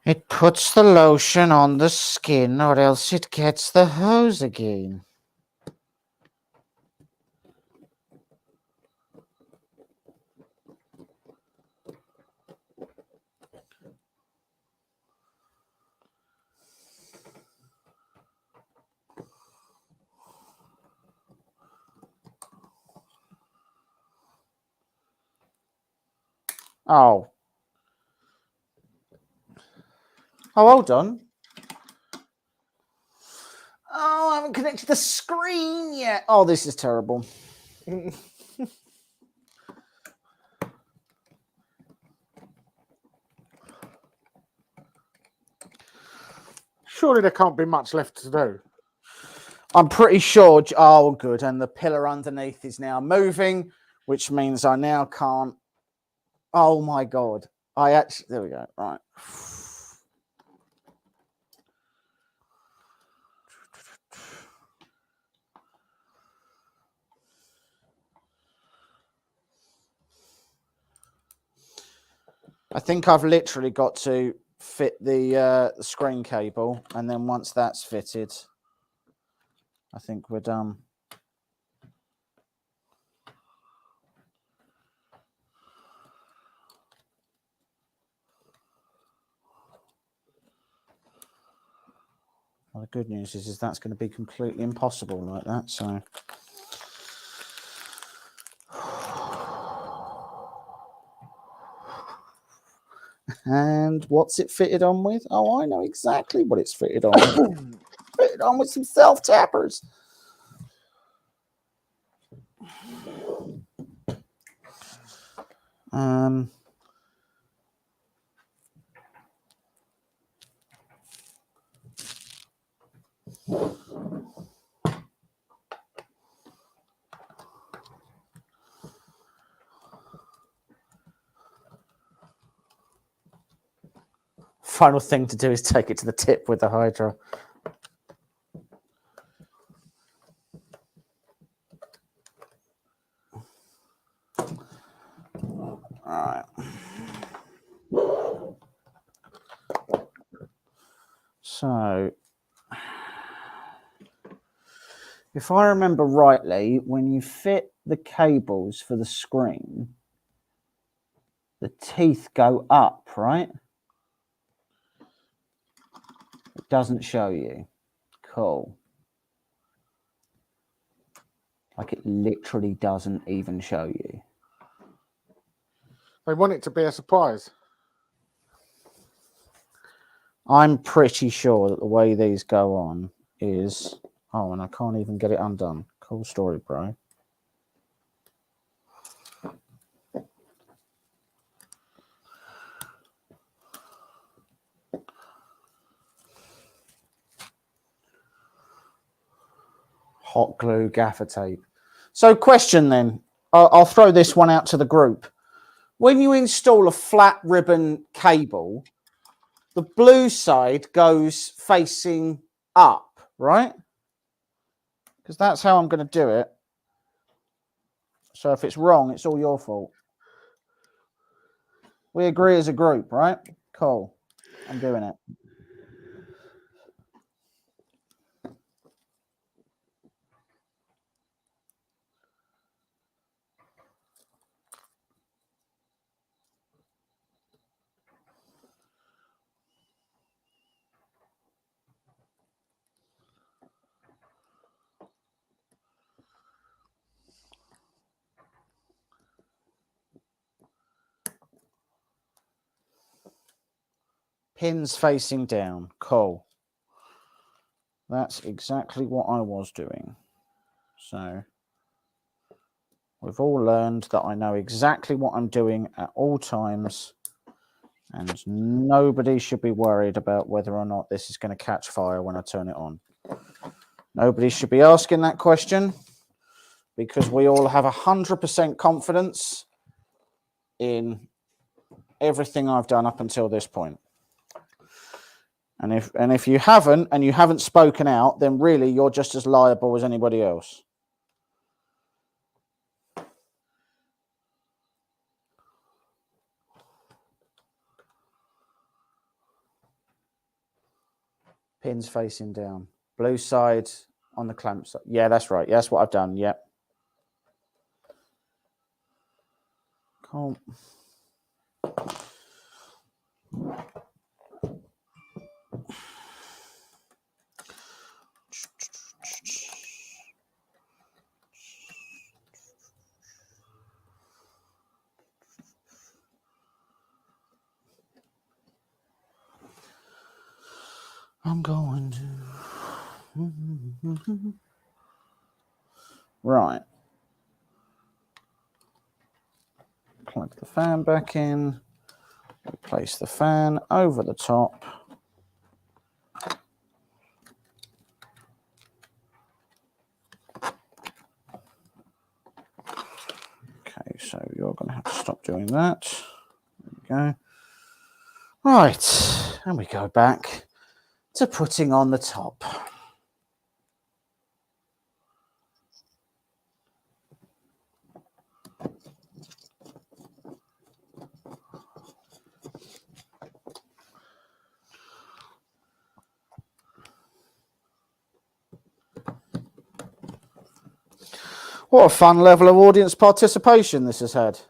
It puts the lotion on the skin, or else it gets the hose again. Oh, hold on. Oh, I haven't connected the screen yet. Oh, this is terrible. Surely there can't be much left to do. I'm pretty sure. Oh, good. And the pillar underneath is now moving, which means I now can't. Oh, my God. There we go. Right. I think I've literally got to fit the screen cable, and then once that's fitted, I think we're done. Well, the good news is that's going to be completely impossible like that. So, and what's it fitted on with? Oh, I know exactly what it's fitted on with. Fitted on with some self-tappers. Final thing to do is take it to the tip with the Hydra. All right. So, if I remember rightly, when you fit the cables for the screen, the teeth go up, right? It doesn't show you. Cool. Like it literally doesn't even show you. They want it to be a surprise. I'm pretty sure that the way these go on is Oh, and I can't even get it undone. Cool story, bro. Hot glue, gaffer tape. So question then, I'll throw this one out to the group. When you install a flat ribbon cable, the blue side goes facing up, right? Because that's how I'm going to do it. So if it's wrong, it's all your fault. We agree as a group, right? Cool. I'm doing it. Pins facing down. Cool. That's exactly what I was doing. So we've all learned that I know exactly what I'm doing at all times, and nobody should be worried about whether or not this is going to catch fire when I turn it on. Nobody should be asking that question, because we all have 100% confidence in everything I've done up until this point. And if you haven't, and you haven't spoken out, then really you're just as liable as anybody else. Pins facing down. Blue side on the clamp side. Yeah, that's right. Yeah, that's what I've done. Yep. Cool. I'm going to... Right. Plug the fan back in. Place the fan over the top. Okay, so you're going to have to stop doing that. There we go. Right, and we go back to putting on the top. What a fun level of audience participation this has had.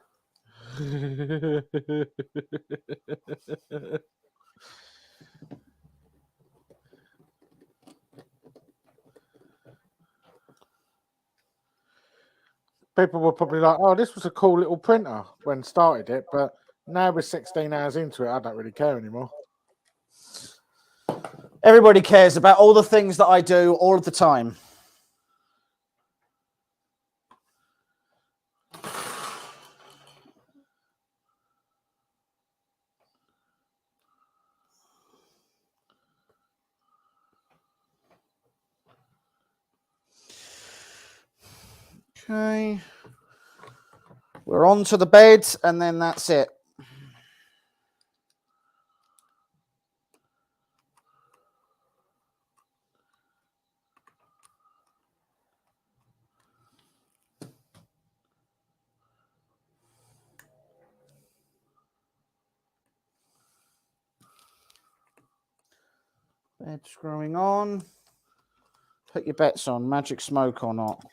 People were probably like, oh, this was a cool little printer when started it, but now we're 16 hours into it, I don't really care anymore. Everybody cares about all the things that I do all of the time. Okay. We're on to the bed, and then that's it. Bed screwing on. Put your bets on, magic smoke or not.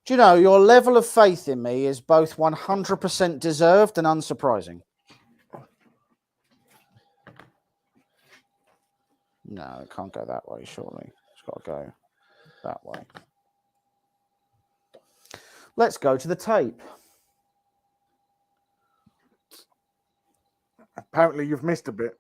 Do you know, your level of faith in me is both 100% deserved and unsurprising. No, it can't go that way, surely. It's got to go that way. Let's go to the tape. Apparently you've missed a bit.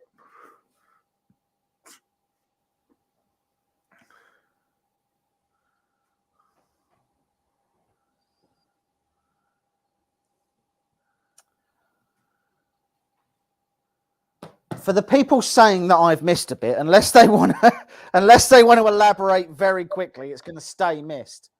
For the people saying that I've missed a bit, unless they want to elaborate very quickly, it's going to stay missed.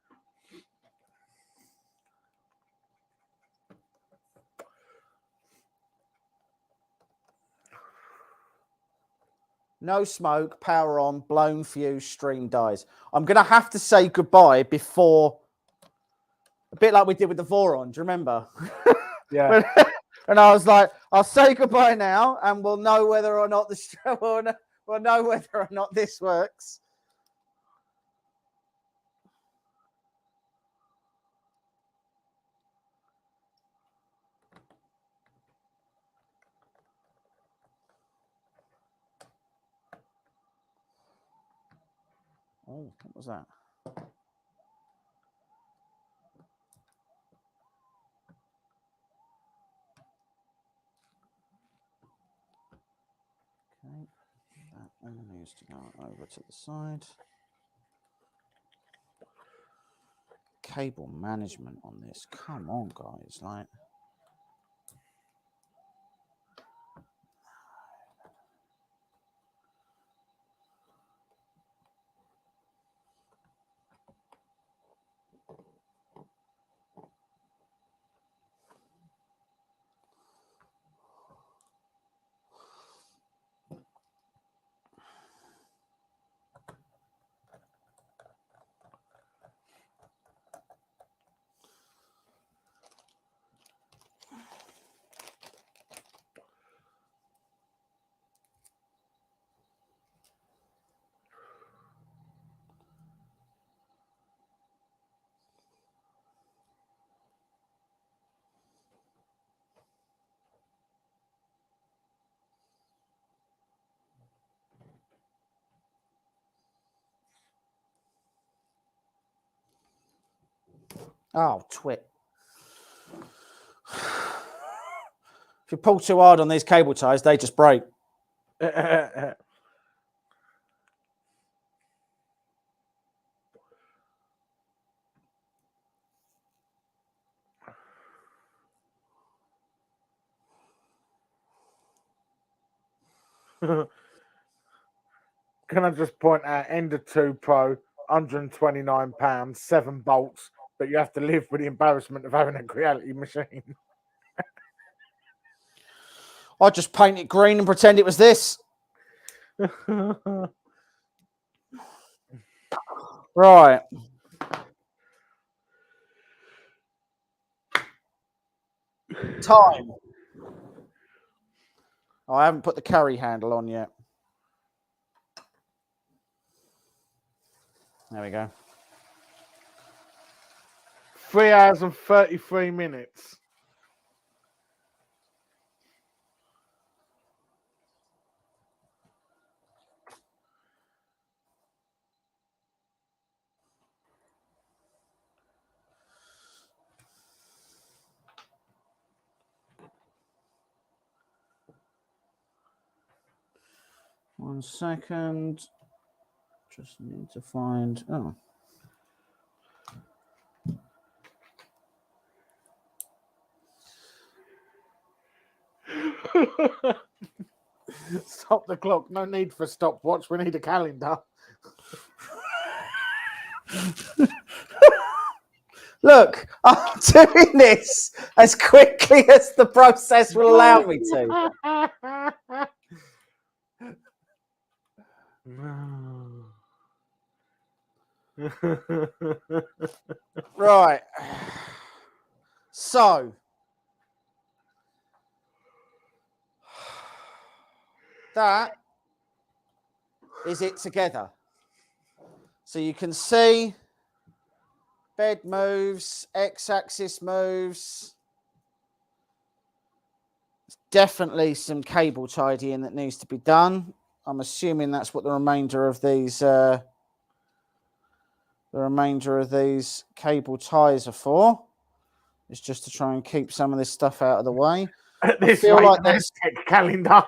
No smoke, power on, blown fuse, stream dies. I'm going to have to say goodbye before, a bit like we did with the Voron. Do you remember? Yeah. And I was like, I'll say goodbye now, and we'll know whether or not we'll know whether or not this works. Oh, what was that? Okay, that one needs to go over to the side. Cable management on this. Come on, guys. Like, oh, twit. If you pull too hard on these cable ties, they just break. Can I just point out, Ender 2 Pro, £129, 7 bolts, but you have to live with the embarrassment of having a Creality machine. I just paint it green and pretend it was this. Right. Time. Oh, I haven't put the carry handle on yet. There we go. 3 hours and 33 minutes. One second. Just need to find. Oh. Stop the clock. No need for a stopwatch. We need a calendar. Look, I'm doing this as quickly as the process will allow me to. Right. So, that is it together. So you can see bed moves, x-axis moves. There's definitely some cable tidying that needs to be done. I'm assuming that's what the remainder of these cable ties are for. It's just to try and keep some of this stuff out of the way. I feel like there's a calendar.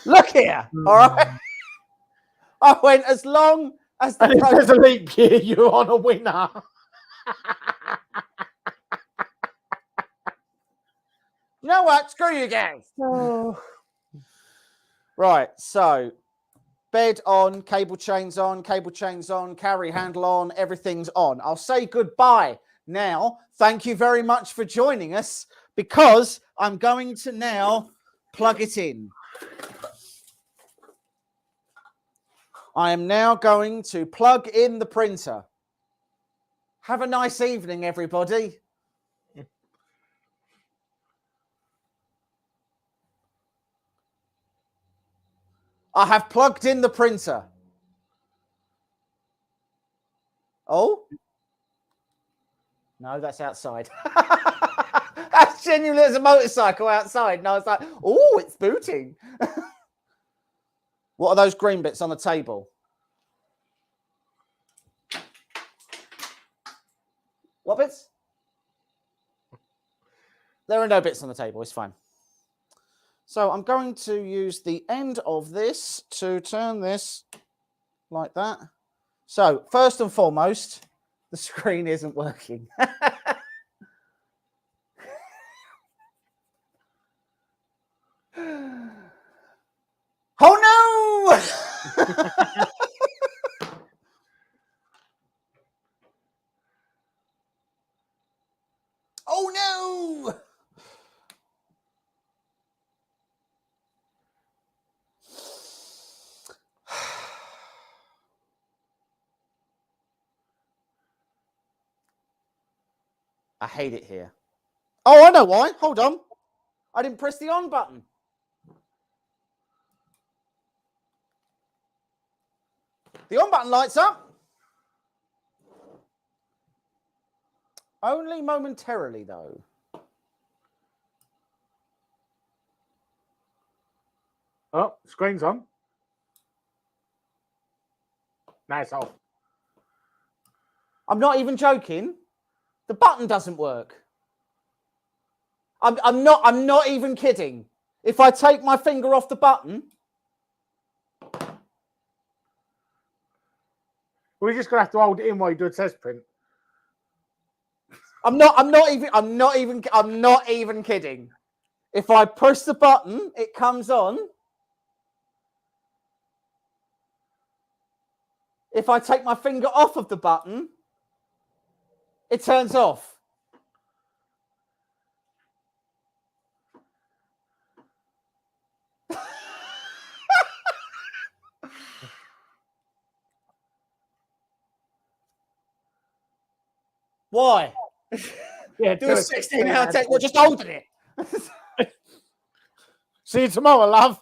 Look here, all right? I went as long As the And if pro- there's a leap year, you're on a winner. You know what? Screw you guys. Oh. Right, so bed on, cable chains on, carry handle on, everything's on. I'll say goodbye now. Thank you very much for joining us, because I'm going to now plug it in. I am now going to plug in the printer. Have a nice evening, everybody. I have plugged in the printer. Oh? No, that's outside. That's genuinely, there's a motorcycle outside. And I was like, oh, it's booting. What are those green bits on the table? What bits? There are no bits on the table. It's fine. So I'm going to use the end of this to turn this like that. So first and foremost, the screen isn't working. Oh no! Oh no! I hate it here. Oh, I know why. Hold on. I didn't press the on button. The on button lights up. Only momentarily, though. Oh, screen's on. Now it's off. I'm not even joking. The button doesn't work. I'm not even kidding. If I take my finger off the button, We're just gonna have to hold it in while you do a test print. I'm not even kidding. If I push the button, it comes on. If I take my finger off of the button, it turns off. Why? Yeah, Do a 16-hour test. We're just holding it. See you tomorrow, love.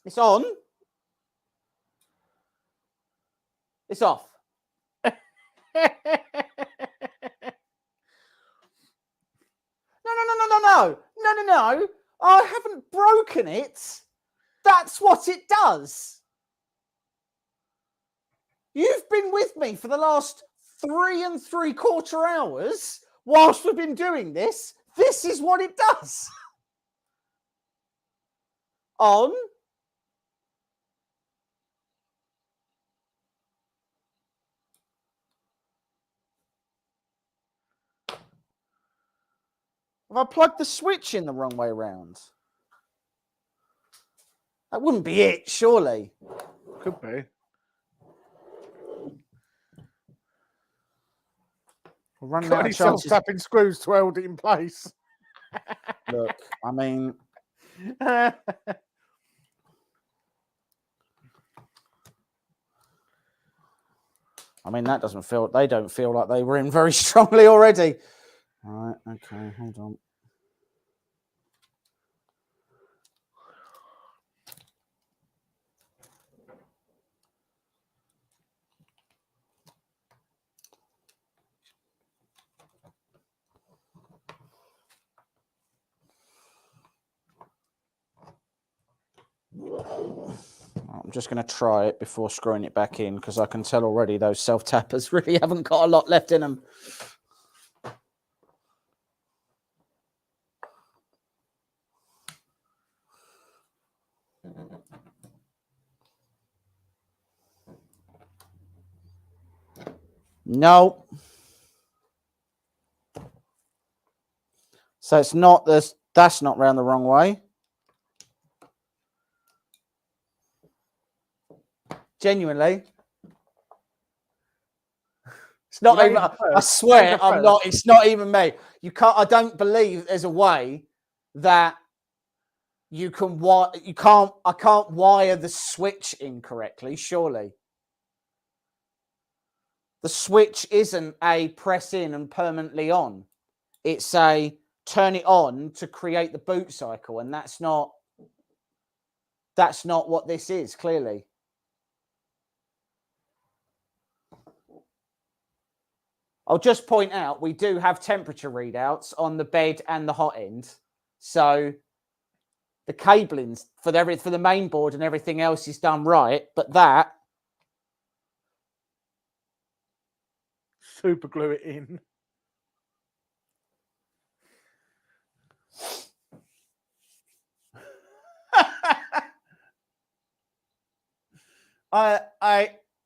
It's on. It's off. No. I haven't broken it. That's what it does. You've been with me for the last 3 3/4 hours whilst we've been doing this. This is what it does. On. Have I plugged the switch in the wrong way around? That wouldn't be it, surely. Could be. We're running Got out any of chances. self-tapping screws to hold it in place? Look, I mean, that doesn't feel. They don't feel like they were in very strongly already. All right. Okay. Hold on. I'm just going to try it before screwing it back in, because I can tell already those self-tappers really haven't got a lot left in them. No. So it's not this. That's not round the wrong way. Genuinely. It's not even. I swear, I'm not. It's not even me. You can't. I don't believe there's a way that you can. You can't. I can't wire the switch incorrectly. Surely, the switch isn't a press in and permanently on. It's a turn it on to create the boot cycle, and that's not. That's not what this is. Clearly. I'll just point out we do have temperature readouts on the bed and the hot end. So the cablings for the main board and everything else is done right. But that... Super glue it in.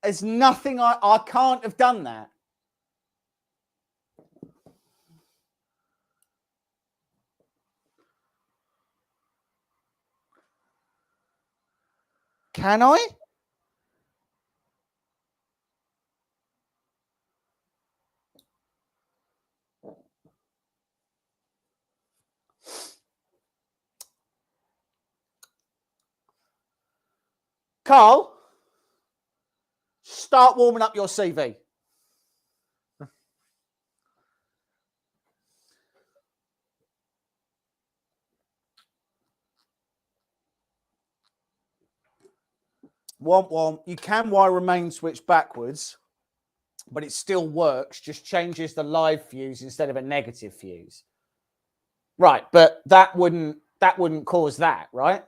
There's nothing I can't have done that. Can I? Carl, start warming up your CV. You can wire a main switch backwards, but it still works. Just changes the live fuse instead of a negative fuse. Right, but that wouldn't cause that, right?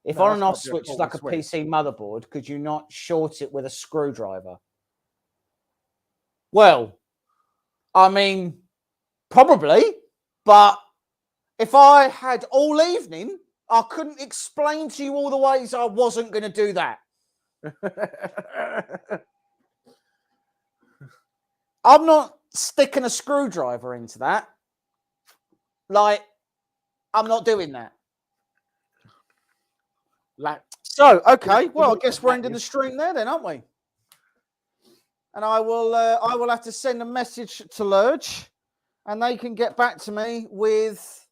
If on and off switch is like a PC motherboard, could you not short it with a screwdriver? Well, I mean, probably, but if I had all evening, I couldn't explain to you all the ways I wasn't going to do that. I'm not sticking a screwdriver into that. Like, I'm not doing that. So, okay, well, I guess we're ending the stream there then, aren't we? And I will have to send a message to Lerdge, and they can get back to me with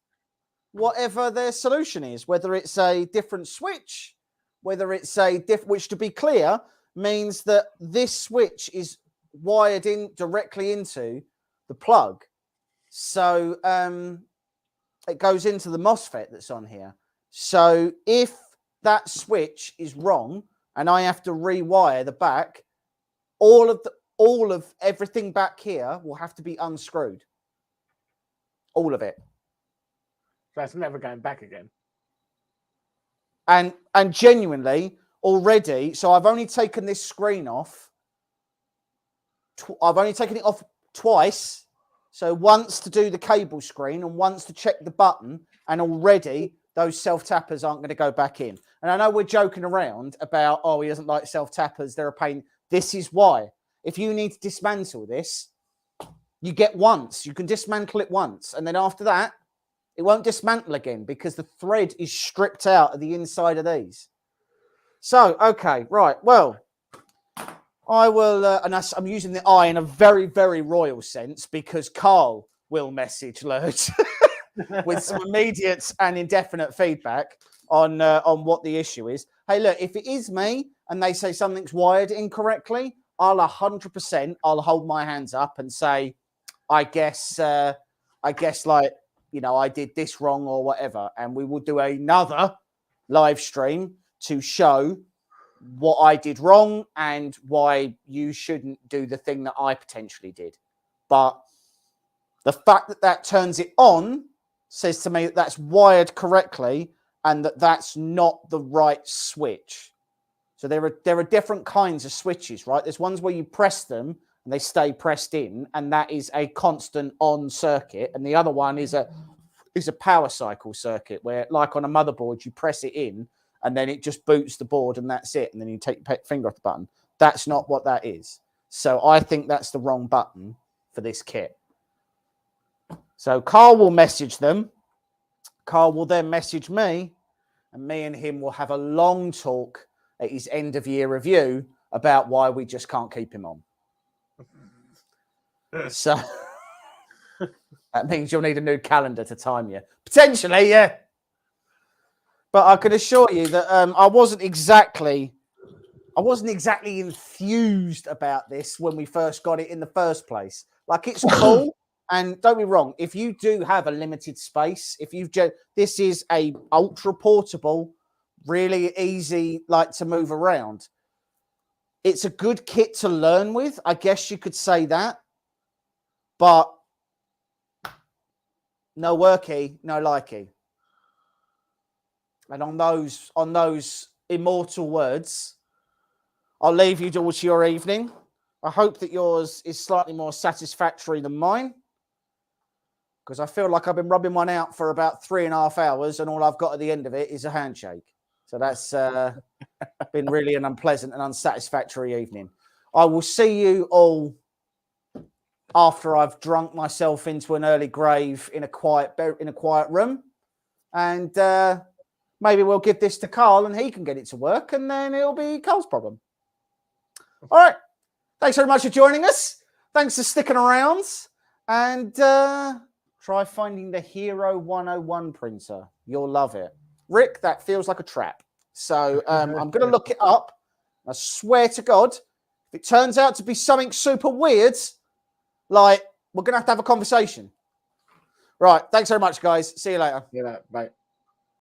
whatever their solution is, whether it's a different switch, whether it's a which, to be clear, means that this switch is wired in directly into the plug. So it goes into the MOSFET that's on here. So if that switch is wrong and I have to rewire the back, all of everything back here will have to be unscrewed. All of it. So it's never going back again. And genuinely, already, so I've only taken this screen off. I've only taken it off twice. So once to do the cable screen and once to check the button. And already those self-tappers aren't going to go back in. And I know we're joking around about, oh, he doesn't like self-tappers, they're a pain. This is why. If you need to dismantle this, you get once. You can dismantle it once. And then after that, it won't dismantle again because the thread is stripped out of the inside of these. So, okay, right. Well, I will, and I'm using the I in a very, very royal sense because Carl will message Lerdge with some immediate and indefinite feedback on what the issue is. Hey, look, if it is me and they say something's wired incorrectly, I'll 100%, I'll hold my hands up and say, I guess like, you know, I did this wrong or whatever. And we will do another live stream to show what I did wrong and why you shouldn't do the thing that I potentially did. But the fact that that turns it on says to me that that's wired correctly and that that's not the right switch. So there are different kinds of switches, right? There's ones where you press them and they stay pressed in, and that is a constant on circuit. And the other one is a power cycle circuit where, like on a motherboard, you press it in and then it just boots the board and that's it. And then you take your finger off the button. That's not what that is. So I think that's the wrong button for this kit. So Carl will message them. Carl will then message me, and me and him will have a long talk at his end of year review about why we just can't keep him on. So that means you'll need a new calendar to time you. Potentially, yeah. But I can assure you that I wasn't exactly enthused about this when we first got it in the first place. Like, it's cool. And don't be wrong, if you do have a limited space, this is a ultra portable, really easy, like, to move around. It's a good kit to learn with. I guess you could say that. But no worky, no likey. And on those immortal words, I'll leave you towards your evening. I hope that yours is slightly more satisfactory than mine, because I feel like I've been rubbing one out for about 3.5 hours, and all I've got at the end of it is a handshake. So that's been really an unpleasant and unsatisfactory evening. I will see you all after I've drunk myself into an early grave in a quiet room, and maybe we'll give this to Carl and he can get it to work, and then it'll be Carl's problem. All right. Thanks very much for joining us. Thanks for sticking around, and try finding the Hero 101 printer. You'll love it. Rick, that feels like a trap. So I'm going to look it up. I swear to God, if it turns out to be something super weird, like, we're going to have a conversation. Right. Thanks very much, guys. See you later. Yeah, bye.